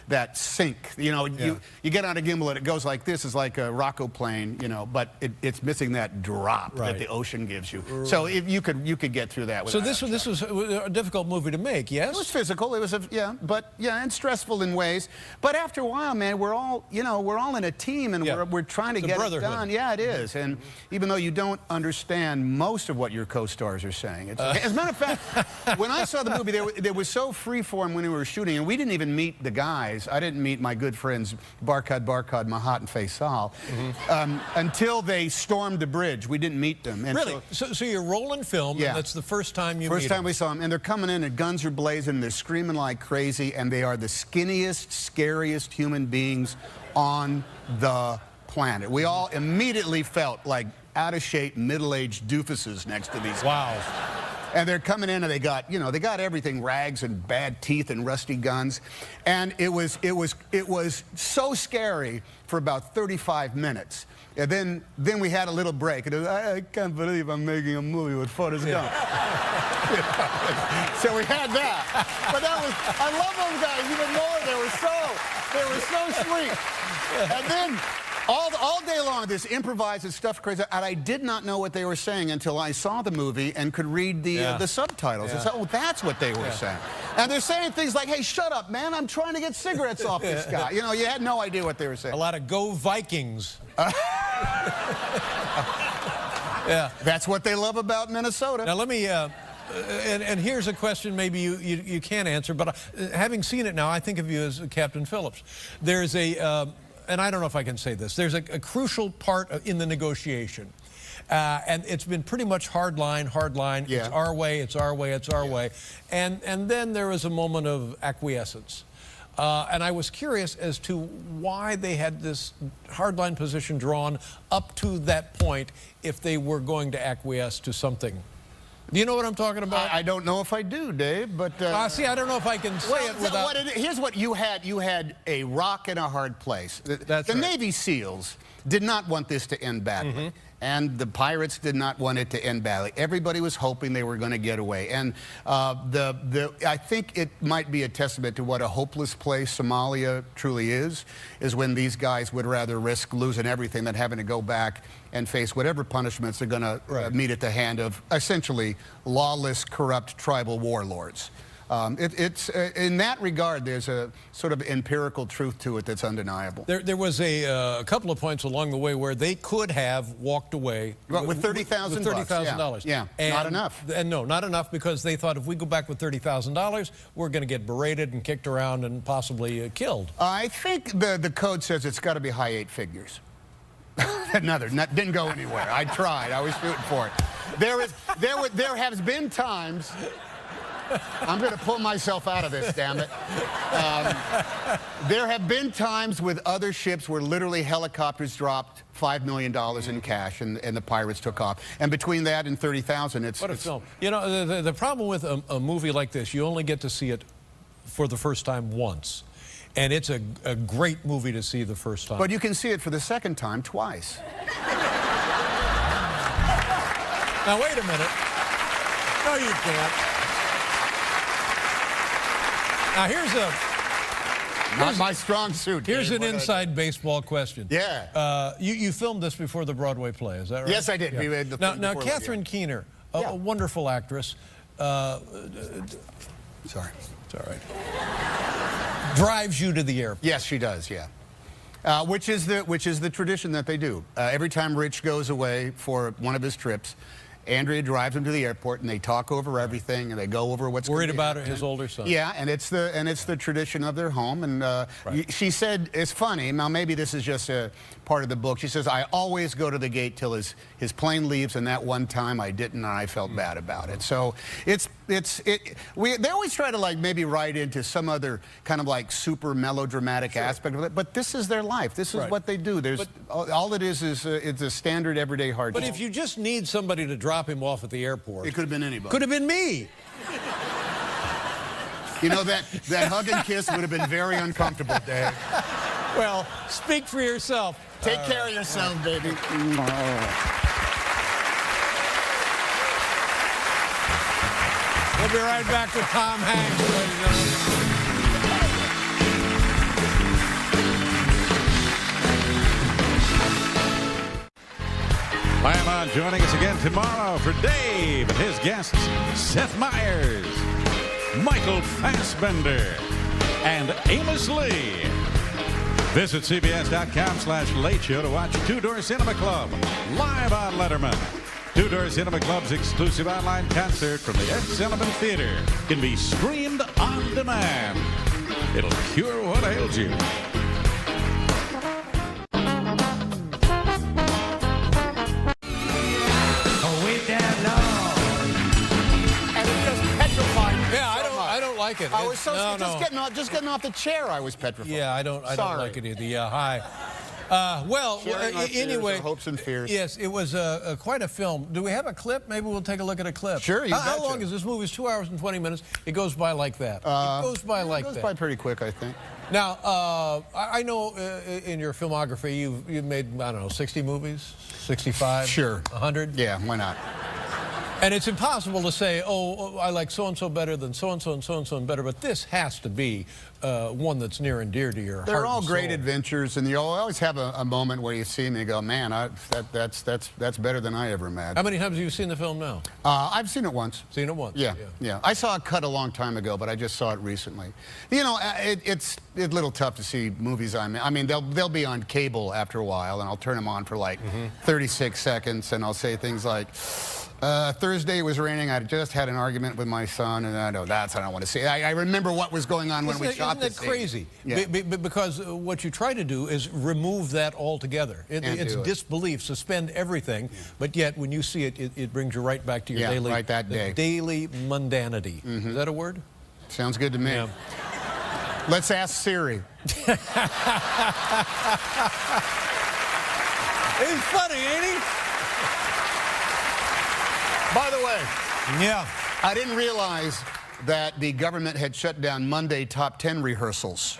that sink. You get on a gimbal and it goes like this, is like a Rocco plane, but it's missing that drop that the ocean gives you. So if you could get through that. So this was a difficult movie to make, yes? It was physical. It was and stressful in ways. But after a while, man, we're all in a team, and we're trying to get it done. Yeah, it is. And even though you don't understand most of what your co-stars are saying. As a matter of fact, when I saw the movie, there was so free-form when we were shooting, and we didn't even meet the guys. I didn't meet my good friends Barkhad, Mahat, and Faisal until they stormed the bridge. We didn't meet them. And really? So you're rolling film, and that's the first time you meet them? First time we saw them, and they're coming in, and guns are blazing, and they're screaming like crazy, and they are the skinniest, scariest human beings on the planet. We all immediately felt like out-of-shape, middle-aged doofuses next to these guys. And they're coming in, and they got everything, rags and bad teeth and rusty guns. And it was so scary for about 35 minutes. And then we had a little break. And it was, I can't believe I'm making a movie with Forrest Gump. So we had that. But I love those guys even more. They were so sweet. And then all day long, this improvised stuff crazy, and I did not know what they were saying until I saw the movie and could read the subtitles. I said, oh, that's what they were saying. And they're saying things like, hey, shut up, man, I'm trying to get cigarettes off this guy. You had no idea what they were saying. A lot of go Vikings. That's what they love about Minnesota. Now, let me and here's a question maybe you can't answer, but having seen it now, I think of you as Captain Phillips. There's a, and I don't know if I can say this, there's a crucial part in the negotiation. And it's been pretty much hard line. Yeah. It's our way, it's our way, it's our way. And then there was a moment of acquiescence. And I was curious as to why they had this hardline position drawn up to that point if they were going to acquiesce to something. Do you know what I'm talking about? I don't know if I do, Dave, but... see, I don't know if I can say it without... Here's what you had. You had a rock in a hard place. The Navy SEALs did not want this to end badly. And the pirates did not want it to end badly. Everybody was hoping they were going to get away. And I think it might be a testament to what a hopeless place Somalia truly is when these guys would rather risk losing everything than having to go back and face whatever punishments they're going to meet at the hand of essentially lawless, corrupt tribal warlords. It's in that regard, there's a sort of empirical truth to it that's undeniable. There was a couple of points along the way where they could have walked away with $30,000. $30,000. Yeah, not enough. And no, not enough, because they thought if we go back with $30,000, we're going to get berated and kicked around and possibly killed. I think the code says it's got to be high 8 figures. Didn't go anywhere. I tried. I was shooting for it. There has been times. I'm going to pull myself out of this, damn it. There have been times with other ships where literally helicopters dropped $5 million in cash and the pirates took off. And between that and 30,000, it's... What a film. You know, the problem with a movie like this, you only get to see it for the first time once. And it's a great movie to see the first time. But you can see it for the second time twice. Now, wait a minute. No, you can't. Now, here's not my strong suit. Here's an inside baseball question. Yeah. You filmed this before the Broadway play, is that right? Yes, I did. Yeah. Now, Catherine Keener, a wonderful actress. Sorry. It's all right. Drives you to the airport. Yes, she does. Yeah. Which is the tradition that they do. Every time Rich goes away for one of his trips, Andrea drives him to the airport, and they talk over everything, and they go over what's worried about his older son. Yeah, and it's the tradition of their home. And she said, it's funny. Now maybe this is just a part of the book. She says, I always go to the gate till his plane leaves, and that one time I didn't, and I felt bad about it. So they always try to like maybe write into some other kind of like super melodramatic aspect of it, but this is their life. This is what they do. All it is it's a standard everyday hardship. But if you just need somebody to drop him off at the airport, it could have been anybody. Could have been me. You know, that hug and kiss would have been very uncomfortable, Dave. Well, speak for yourself. Take care of yourself, baby. We'll be right back with Tom Hanks, ladies and gentlemen. Fireman joining us again tomorrow for Dave and his guests, Seth Meyers, Michael Fassbender, and Amos Lee. Visit CBS.com/Late Show to watch Two Door Cinema Club live on Letterman. Two Door Cinema Club's exclusive online concert from the Ed Sullivan Theater can be streamed on demand. It'll cure what ails you. Like it. I was just getting off the chair. I was petrified. Yeah, I don't like it either. Yeah, hi. Anyway, hopes and fears. Yes, it was quite a film. Do we have a clip? Maybe we'll take a look at a clip. Sure. How long is this movie? It's 2 hours and 20 minutes. It goes by like that. It goes by like that. It goes by pretty quick, I think. Now, I know in your filmography you've made, I don't know, 60 movies, 65, sure, 100. Yeah, why not? And it's impossible to say, oh, I like so-and-so better than so-and-so and so-and-so and better, but this has to be one that's near and dear to your heart. They're all and great soul. adventures, and you always have a moment where you see them and you go, man, that's better than I ever imagined. How many times have you seen the film now? I've seen it once. Seen it once? Yeah. I saw a cut a long time ago, but I just saw it recently. You know, it's a little tough to see movies I mean, they'll be on cable after a while, and I'll turn them on for like 36 seconds, and I'll say things like, Thursday it was raining. I just had an argument with my son, and I know that's what I want to see. I remember what was going on when we shot this. Isn't that crazy? Yeah. Because what you try to do is remove that altogether. It's disbelief, suspend everything, but yet when you see it, it brings you right back to your daily, right that day. Daily mundanity. Is that a word? Sounds good to me. Yeah. Let's ask Siri. He's funny, ain't he? By the way, yeah, I didn't realize that the government had shut down Monday top 10 rehearsals.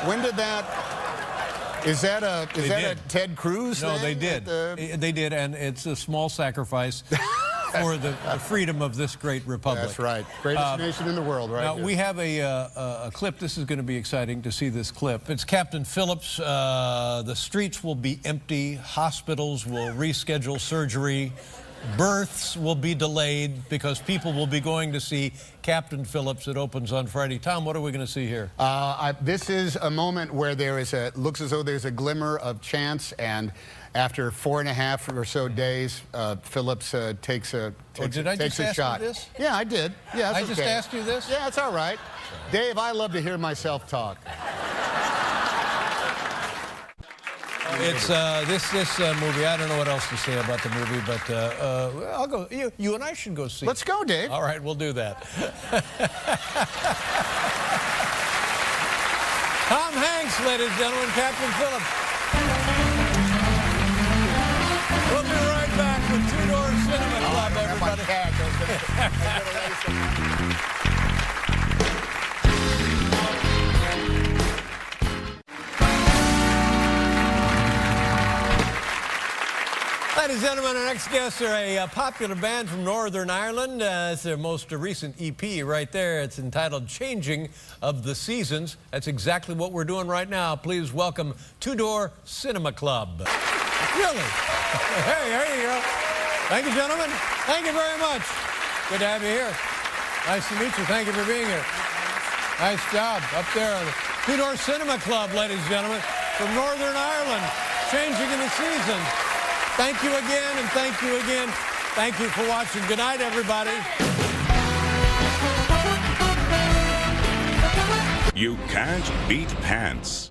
When did that? Is that a Ted Cruz No, thing? they did. They did, and it's a small sacrifice for the freedom of this great republic. That's right. Greatest nation in the world, right? Now, here. we have a clip. This is going to be exciting to see this clip. It's Captain Phillips. The streets will be empty. Hospitals will reschedule surgery. Births will be delayed because people will be going to see Captain Phillips. It opens on Friday. Tom, what are we going to see here? This is a moment where there is looks as though there's a glimmer of chance, and after 4.5 or so days, Phillips takes a shot. You this? Yeah, I did. Yeah, I just asked you this? Yeah, it's all right. Dave, I love to hear myself talk. It's this movie. I don't know what else to say about the movie, but I'll go. You and I should go see. Let's go, Dave. All right, we'll do that. Tom Hanks, ladies and gentlemen, Captain Phillips. We'll be right back with Two Door Cinema Club, everybody. Ladies and gentlemen, our next guests are a popular band from Northern Ireland. It's their most recent EP right there. It's entitled Changing of the Seasons. That's exactly what we're doing right now. Please welcome Two Door Cinema Club. Really? Hey, there you go. Thank you, gentlemen. Thank you very much. Good to have you here. Nice to meet you. Thank you for being here. Nice job up there. Two Door Cinema Club, ladies and gentlemen, from Northern Ireland. Changing of the Seasons. Thank you again, and thank you again. Thank you for watching. Good night, everybody. You can't beat pants.